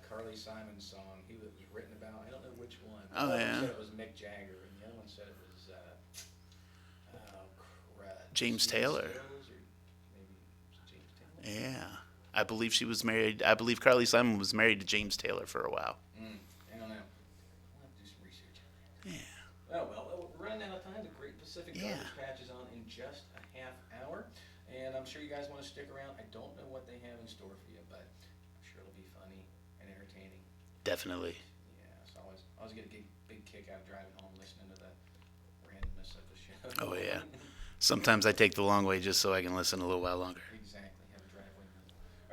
Carly Simon's song. He was written about. I don't know which one. Oh, one yeah. said it was Mick Jagger, and the other one said it was James Taylor. Maybe James Taylor. Yeah. I believe she was married. I believe Carly Simon was married to James Taylor for a while. I don't know. We'll have to do some research on that. Yeah. Oh, well, we're running out of time. The Great Pacific Garbage Patch is on in just a half hour. And I'm sure you guys want to stick around. I don't know what they have in store for you, but I'm sure it'll be funny and entertaining. Definitely. Yeah, so I always get a big kick out of driving home listening to the randomness of the show. Oh, yeah. Sometimes I take the long way just so I can listen a little while longer. Exactly. Have a driveway.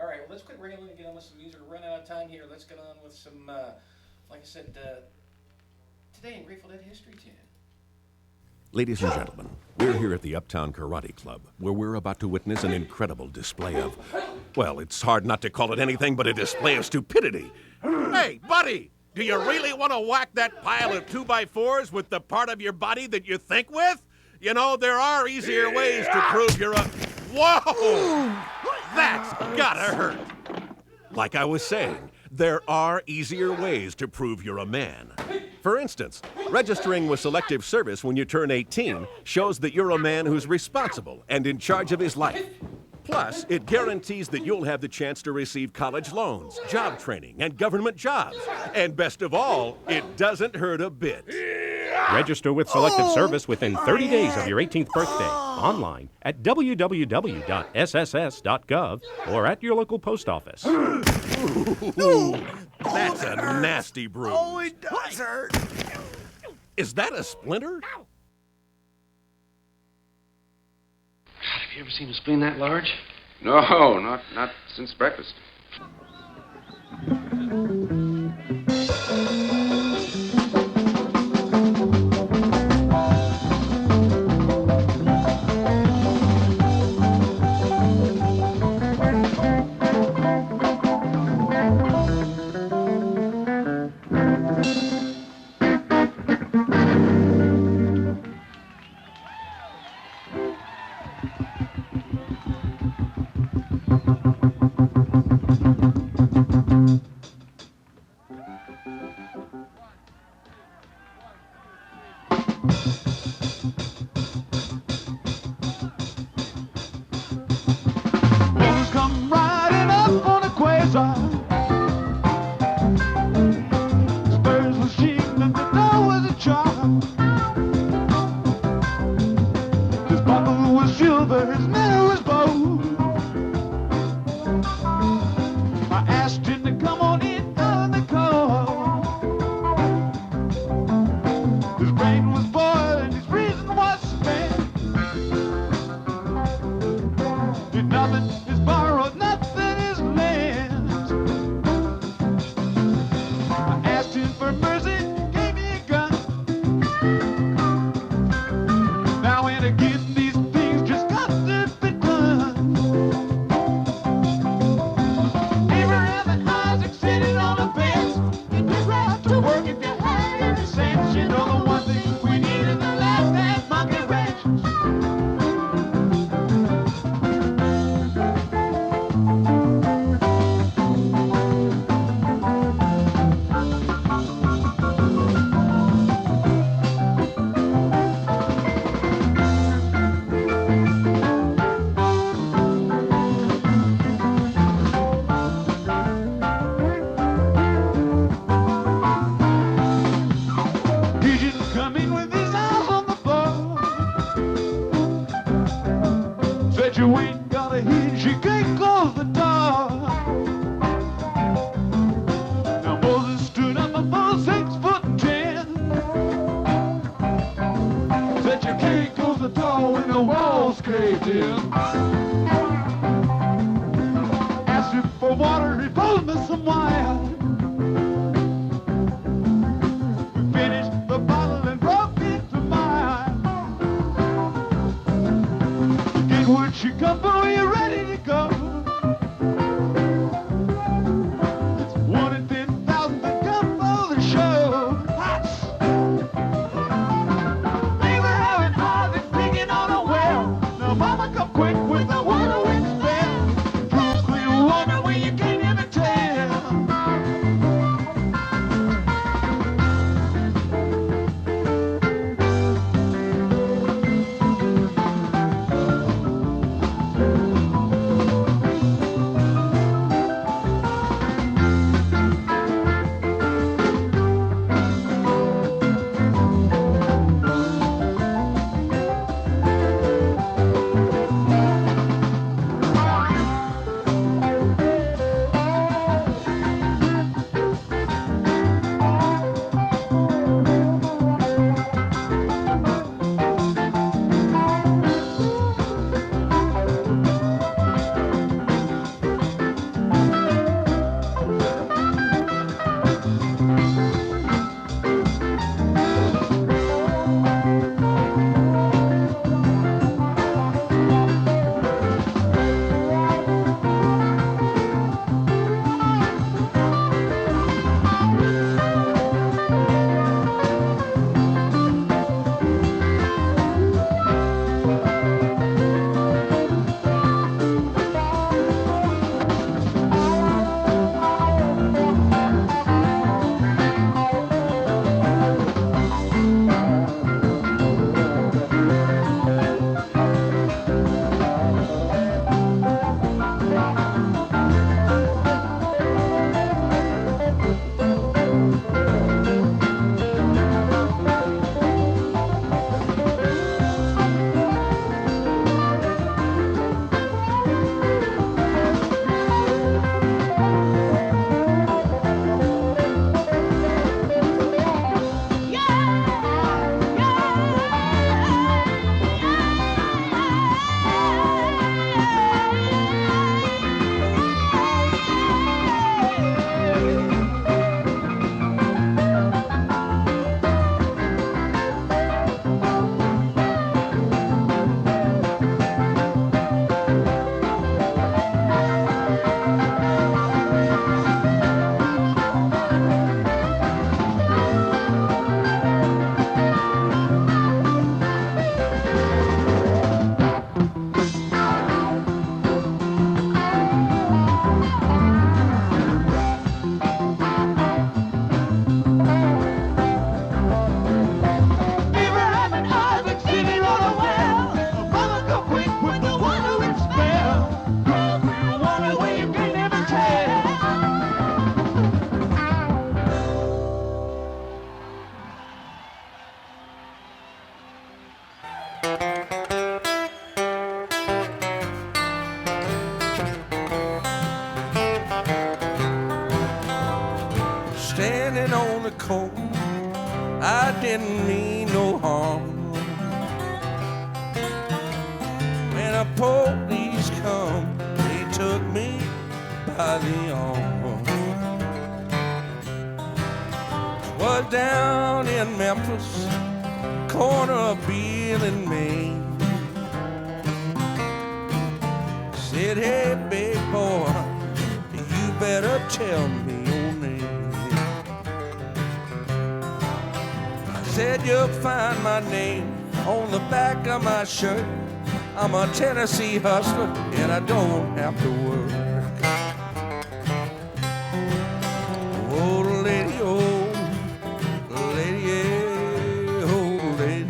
All right, well, let's quit rambling and get on with some music. We're running out of time here. Let's get on with some, like I said, today in Grateful Dead History 10. Ladies and gentlemen, we're here at the Uptown Karate Club, where we're about to witness an incredible display of, well, it's hard not to call it anything but a display of stupidity. Hey, buddy, do you really want to whack that pile of 2x4s with the part of your body that you think with? You know, there are easier ways to prove you're a... Whoa! That's gotta hurt. Like I was saying, there are easier ways to prove you're a man. For instance, registering with Selective Service when you turn 18 shows that you're a man who's responsible and in charge of his life. Plus, it guarantees that you'll have the chance to receive college loans, job training, and government jobs. And best of all, it doesn't hurt a bit. Register with Selective Service within 30 days of your 18th birthday. Online at www.sss.gov or at your local post office. Ooh, that's a nasty bruise. Oh, it does hurt. Is that a splinter? God, have you ever seen a spleen that large? No, not since breakfast. Bulls come riding up on a quasar. Spurs were sheep and the door was a charm. His buckle was silver, his mirror was gold. I asked him to come on in on the call. His brain was boiling, his reason was spent. Did nothing is borrowed, nothing is lent. I asked him for mercy, gave me a gun. Now and again, these things just got to be done. Abraham and Isaac sitting on a bench. You'd be glad to work if you had any sense. You know the one thing we need in the last hand monkey wrench. Said you ain't got a heat, she can't close the door. Now Moses stood up about 6'10". Said you can't close the door when the walls caved in. Asked him for water, he told me some wine. We finished the bottle and broke it to mine. Again, would she come, but we ready to go? It's 1 in 10,000 to come for the show. They were having hard digging on a well. Now mama come quick with the water wind spell. True clear water where you can't even tell. Standing on the corner, I didn't mean no harm. When the police come, they took me by the arm. Was down in Memphis, corner of Beale and Main. Said, hey, big boy, you better tell me your name. I said, you'll find my name on the back of my shirt. I'm a Tennessee hustler, and I don't have to work. Oh, lady, yeah, oh, lady.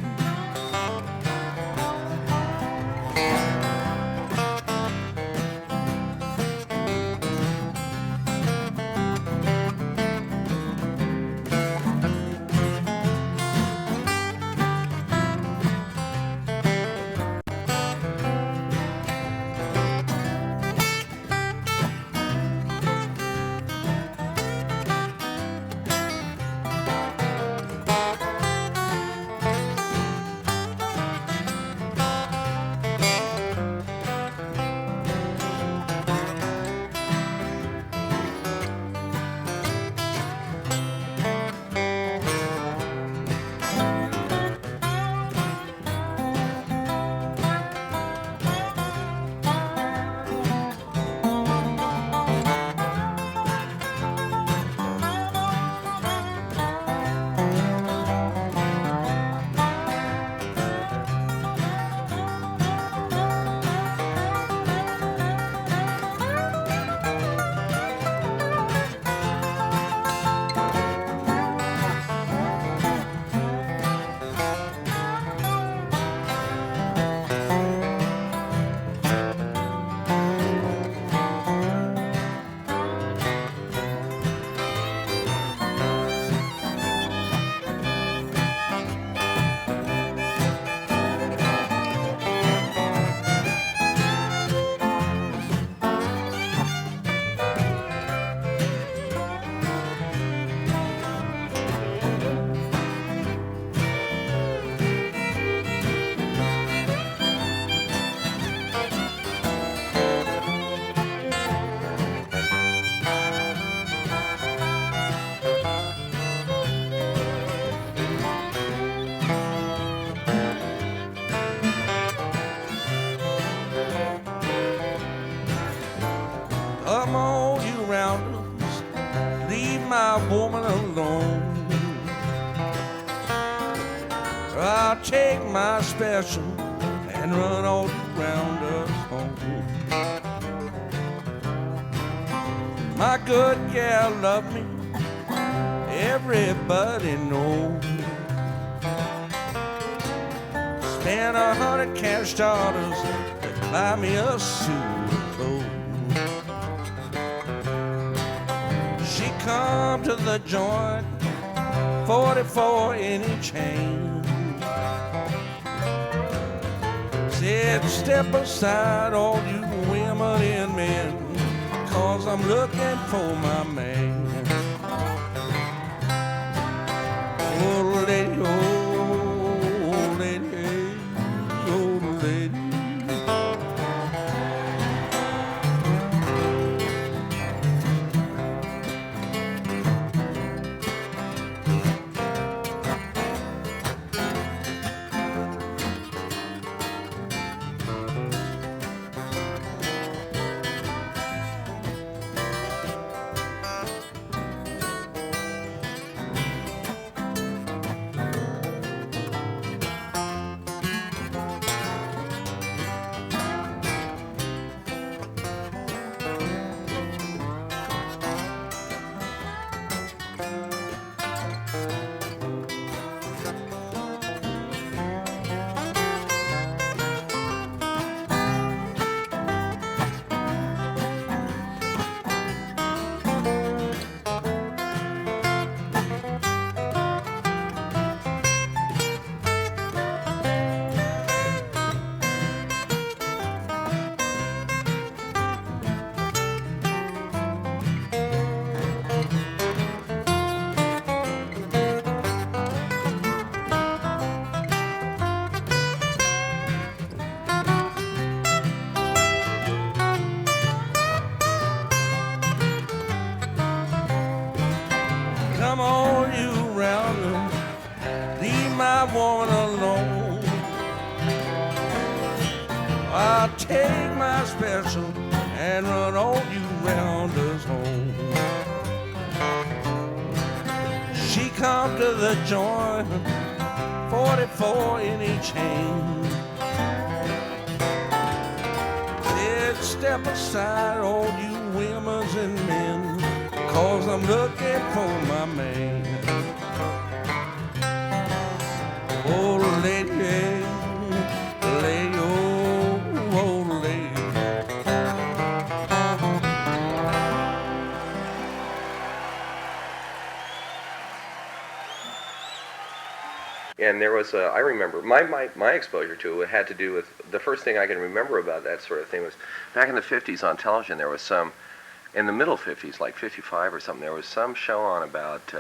take my special and run all around us home. My good gal loved me, everybody knows. Spent 100 cash dollars to buy me a suit of clothes. She come to the joint, 44 in each chain. Said, step aside, all you women and men, 'cause I'm looking for my man. Oh, lady, oh, lady, oh, lady. Come on, you Ramblin', leave my woman alone. I'll take my special and run all you rounders home. She come to the joint, 44 in each hand. Said, step aside, all you women's and men, 'cause I'm looking for my man. Oh, lady, lady, oh, lady. And there was I remember my exposure to it had to do with the first thing I can remember about that sort of thing was back in the 50s on television. There was some, in the middle 50s, like 55 or something, there was some show on about,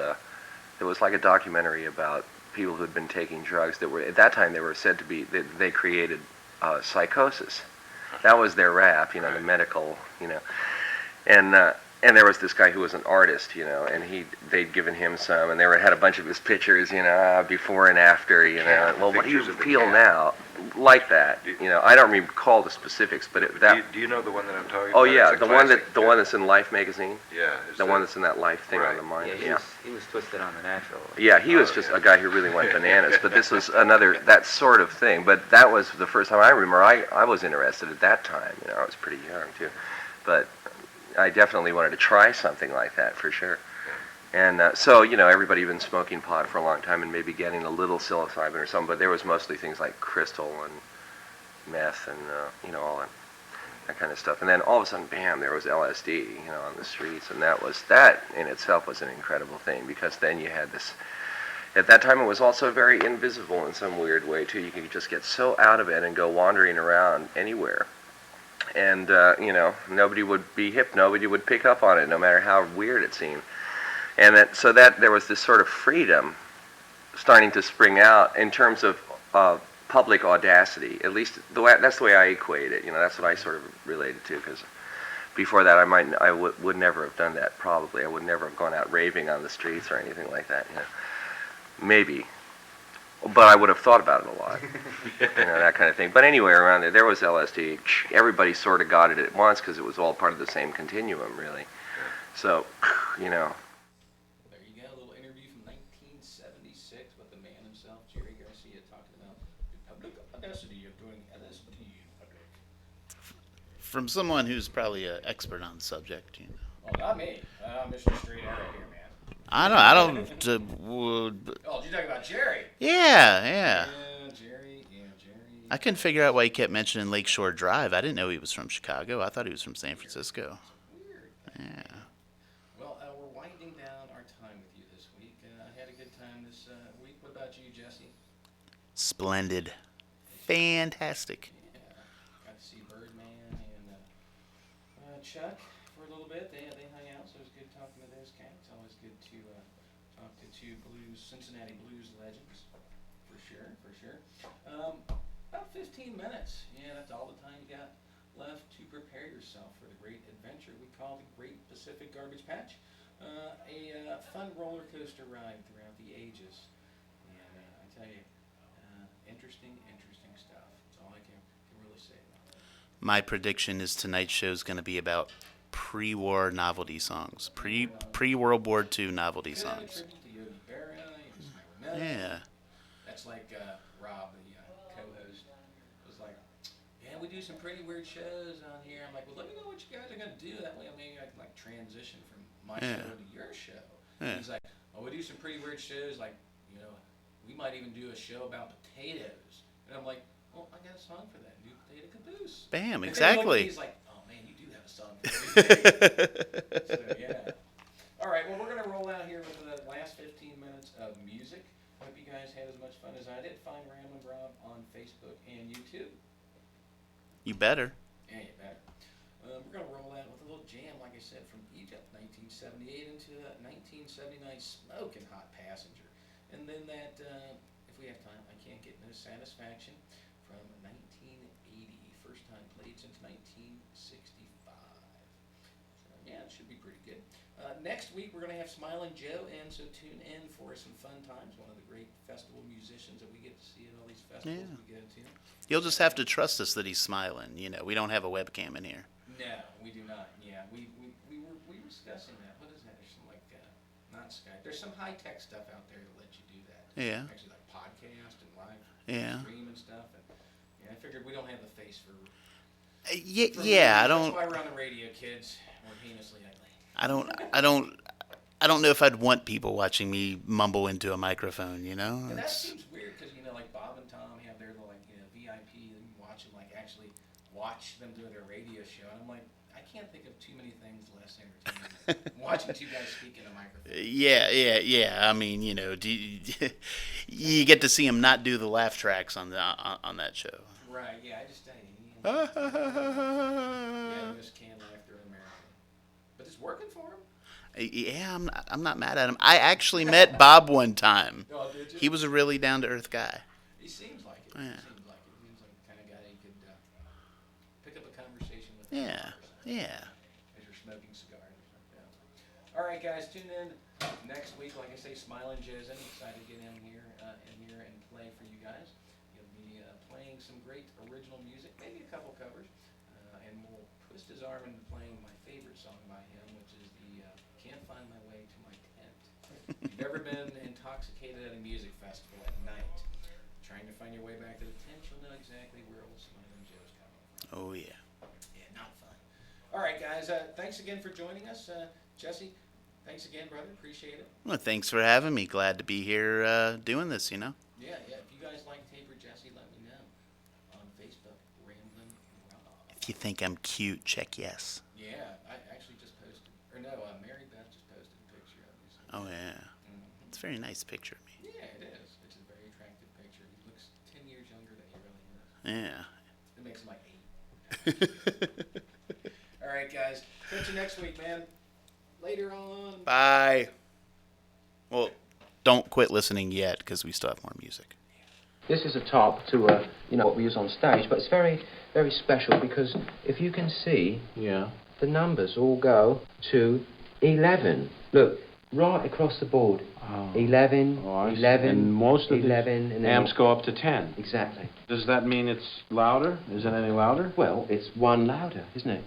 it was like a documentary about people who had been taking drugs that were, at that time they were said to be, they created psychosis. That was their rap, the medical, and there was this guy who was an artist, and they'd given him some, and they had a bunch of his pictures, before and after, well, what do you feel now? Like that, I don't recall the specifics, but Do you know the one that I'm talking about? Oh yeah, It's a the one classic, one that's in Life magazine. Yeah. The one that's in that Life thing on Right. the mind. Yeah, he was twisted on the natural. Yeah, he was just a guy who really went bananas. But this was another, that sort of thing. But that was the first time I remember I was interested at that time. I was pretty young too. But I definitely wanted to try something like that for sure. And so, everybody had been smoking pot for a long time and maybe getting a little psilocybin or something. But there was mostly things like crystal and meth and, all that kind of stuff. And then all of a sudden, bam, there was LSD, on the streets. And that in itself was an incredible thing, because then you had this, at that time it was also very invisible in some weird way too. You could just get so out of it and go wandering around anywhere. And, nobody would be hip, nobody would pick up on it, no matter how weird it seemed. And so there was this sort of freedom starting to spring out in terms of public audacity. At least that's the way I equate it. That's what I sort of related to, because before that I would never have done that. Probably I would never have gone out raving on the streets or anything like that. Maybe, but I would have thought about it a lot. That kind of thing. But anywhere around there was LSD. Everybody sort of got it at once because it was all part of the same continuum, really. So, There you go, a little interview from 1976 with the man himself, Jerry Garcia, talking about from someone who's probably an expert on the subject, you know. Oh, not me. I'm Mr. Straight Arrow here, man. I don't. Oh, did you talk about Jerry? Yeah. Yeah, Jerry. I couldn't figure out why he kept mentioning Lakeshore Drive. I didn't know he was from Chicago. I thought he was from San Francisco. Weird. Yeah. Well, we're winding down our time with you this week. I had a good time this week. What about you, Jesse? Splendid. Fantastic. Yeah. Got to see Birdman and Chuck for a little bit. They hung out, so it was good talking to those cats. Always good to talk to two Cincinnati blues legends. For sure. About 15 minutes. Yeah, that's all the time you got left to prepare yourself for the great adventure we call the Great Pacific Garbage Patch. A fun roller coaster ride throughout the ages. And I tell you, interesting stuff. That's all I can really say about it. My prediction is tonight's show is going to be about pre-war novelty songs, pre-World War II novelty songs. Yeah. That's like Rob, the co-host, was like, "Yeah, we do some pretty weird shows on here." I'm like, "Well, let me know what you guys are gonna do. That way, maybe I can like transition from my show to your show." Yeah. He's like, "Oh, we do some pretty weird shows. Like, you know, we might even do a show about potatoes." And I'm like, "Well, I got a song for that. New Potato Caboose." Bam! And Exactly. he's like, "Oh man, you do have a song for that." So yeah. All right. Well, we're gonna roll out here with the last 15 minutes of music. Hope you guys had as much fun as I did. Find Ramblin' Rob on Facebook and YouTube. You better. Yeah, you better. We're going to roll out with a little jam, like I said, from Egypt, 1978 into 1979 Smoking Hot Passenger. And then that, if we have time, I Can't Get No Satisfaction from 1980. First time played since 1965. So, yeah, it should be pretty good. Next week, we're going to have Smiling Joe, and so tune in for some fun times. One of the great festival musicians that we get to see at all these festivals we go to. You'll just have to trust us that he's smiling. You know, we don't have a webcam in here. No, we do not. Yeah, we were discussing that. What is that? There's some like not Skype. There's some high tech stuff out there to let you do that. Yeah. Actually, like podcast and live stream and stuff. And yeah, I figured we don't have the face for. I don't. That's why we're on the radio, kids. We're heinously ugly. I don't know if I'd want people watching me mumble into a microphone. You know. And that seems weird because you know, like Bob and Tom have their like VIP. You can watch them actually watch them do their radio show, and I'm like, I can't think of too many things less entertaining than watching two guys speak in a microphone. Yeah. I mean, you know, you get to see him not do the laugh tracks on that show. Right. Yeah. I just yeah, just canned laughter in America, but it's working for him. Yeah, I'm not mad at him. I actually met Bob one time. Oh, did you? He was a really down to earth guy. He seems like it. Yeah. He seems like the kind of guy you could pick up a conversation with. Yeah. As you're smoking cigars or something. All right, guys, tune in next week. Like I say, Smiling Joe's in. Excited to get in here and play for you guys. He'll be playing some great original music, maybe a couple covers, and we'll twist his arm into playing my favorite song by him, which is the "Can't Find My Way to My Tent." If you've ever been intoxicated at a music festival at night, trying to find your way back to the tent, you'll know exactly where old Smiling Joe's coming from. Oh yeah. Yeah, not fun. All right, guys. Thanks again for joining us, Jesse. Thanks again, brother. Appreciate it. Well, thanks for having me. Glad to be here doing this. You know. Yeah. If you guys like Taper Jesse, let me know on Facebook, Ramblin' Rob. If you think I'm cute, check yes. Yeah, I actually just posted, or no, Mary Beth just posted a picture of me. Oh yeah. It's a very nice picture of me. Yeah, it is. It's a very attractive picture. He looks 10 years younger than he really is. Yeah. It makes him like 8. All right, guys. Catch you next week, man. Later on. Bye. Well, don't quit listening yet because we still have more music. This is a top to what we use on stage, but it's very, very special because if you can see, the numbers all go to 11. Look, right across the board. 11, 11, and most of 11, and amps go up to 10. Exactly. Does that mean it's louder? Is it any louder? Well, it's one louder, isn't it?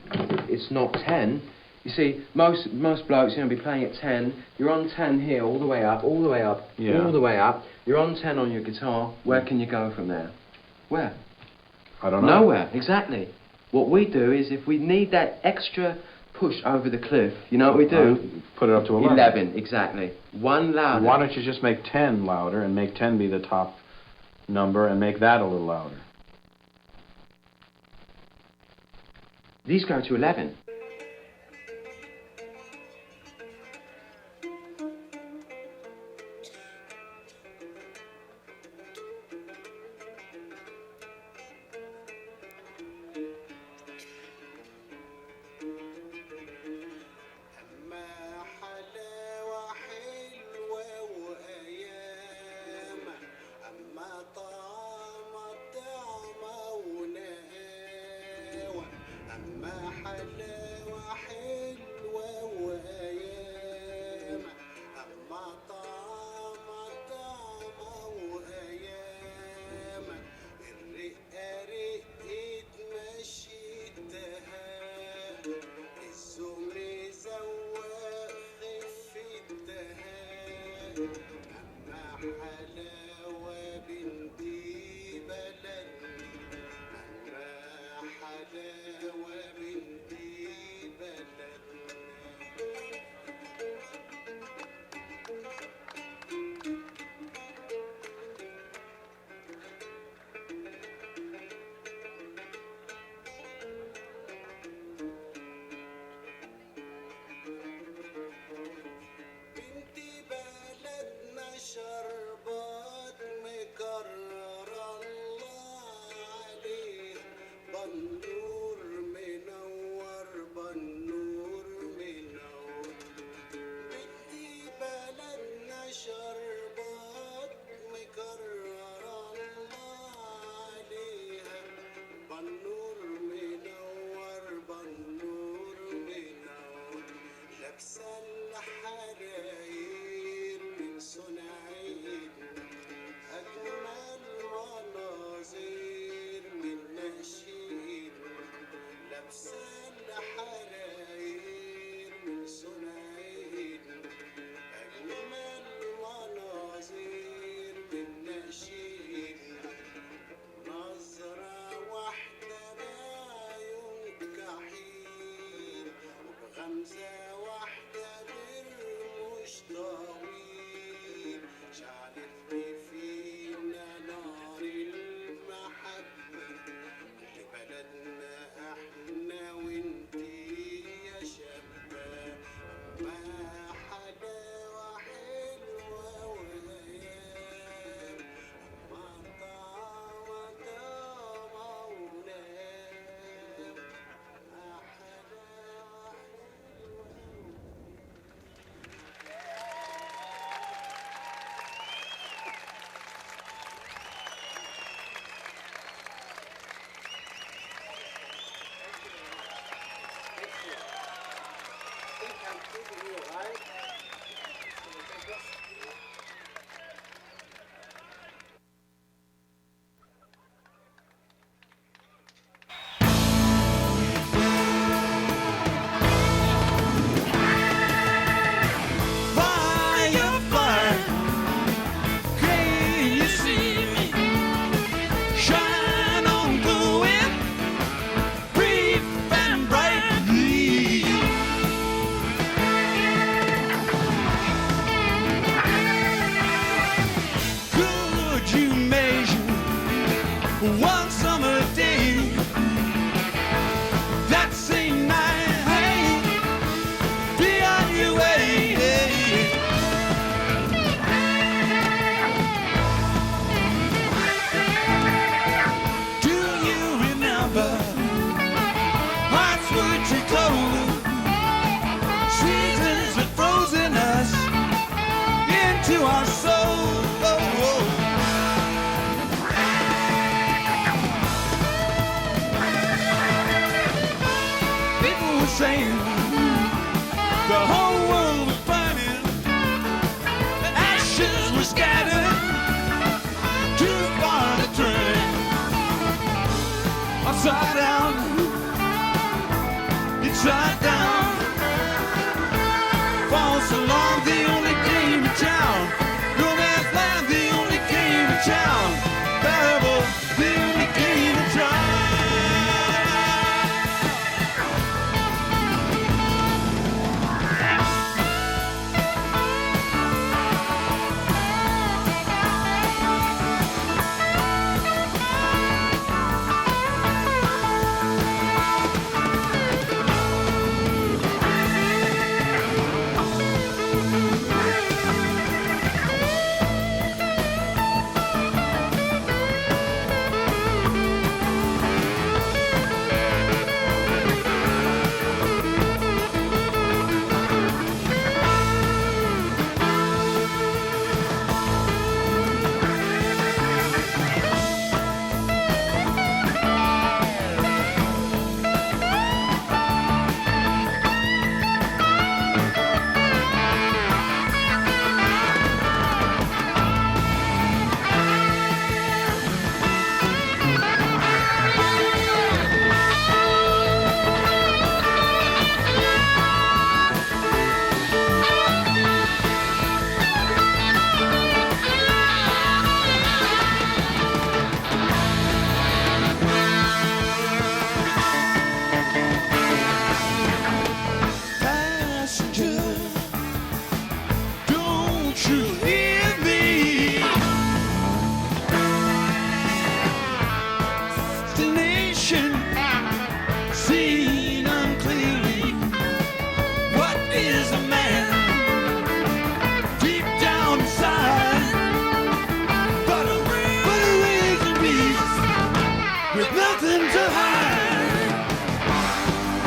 It's not 10. You see, most blokes, be playing at 10. You're on 10 here, all the way up, all the way up, all the way up. You're on 10 on your guitar. Where can you go from there? Where? I don't know. Nowhere, exactly. What we do is if we need that extra push over the cliff, you know what we do? Put it up to 11. 11, exactly. One louder. Why don't you just make 10 louder and make 10 be the top number and make that a little louder? These go to 11. One summer day, that same night, be on your way. Do you remember hearts were too cold, seasons had frozen us into our soul. Saying the whole world was burning, the ashes were scattered, too far to turn. Upside down, inside down, false alarm, the only game in town. No man's land, the only game in town. Parable, the only game in town.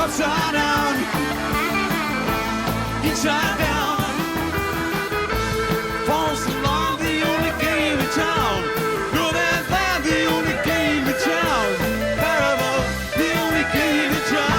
upside down. Inside down. False alarm, the only game in town. Good and bad, the only game in town. Parable, the only game in town.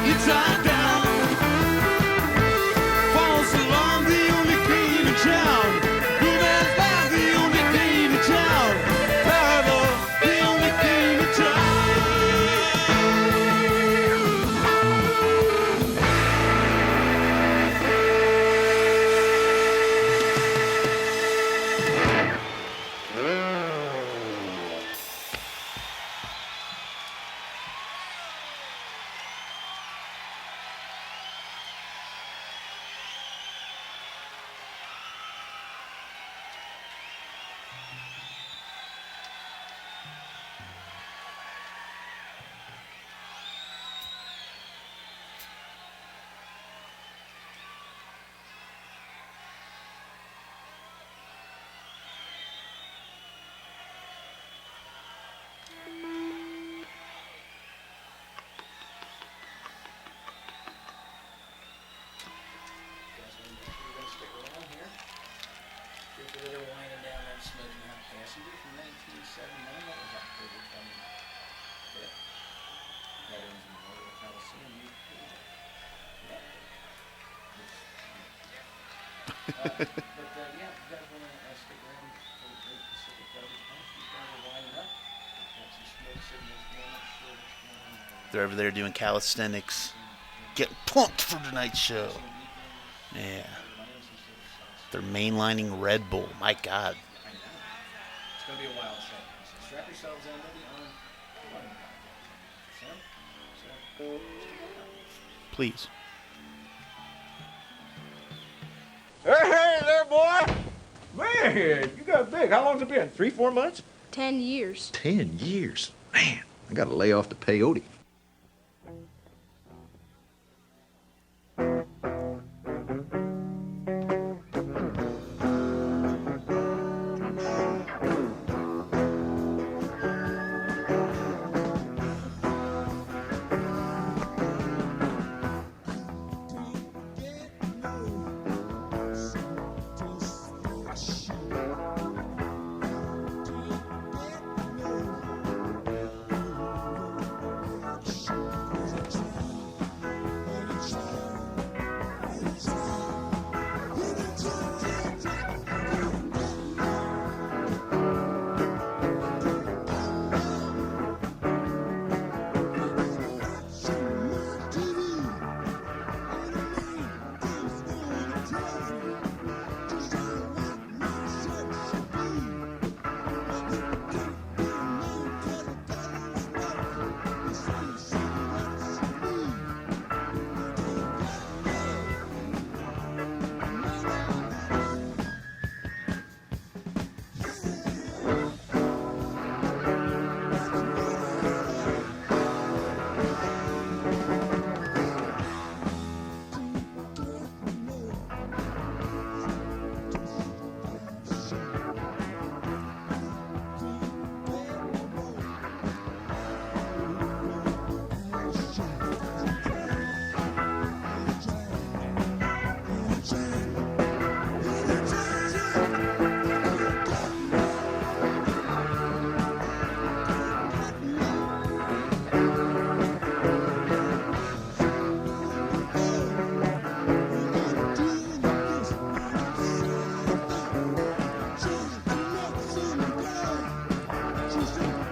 Inside down. False alarm, the only game in town. Good and bad, the only game in town. Parable, the only game in They're over there doing calisthenics, getting pumped for tonight's show. Yeah. They're mainlining Red Bull. My God. It's going to be a wild show. So strap yourselves in. They'll be on. Please. Hey there, boy! Man, you got big. How long's it been? 3-4 months? 10 years. 10 years? Man, I gotta lay off the peyote. Listen.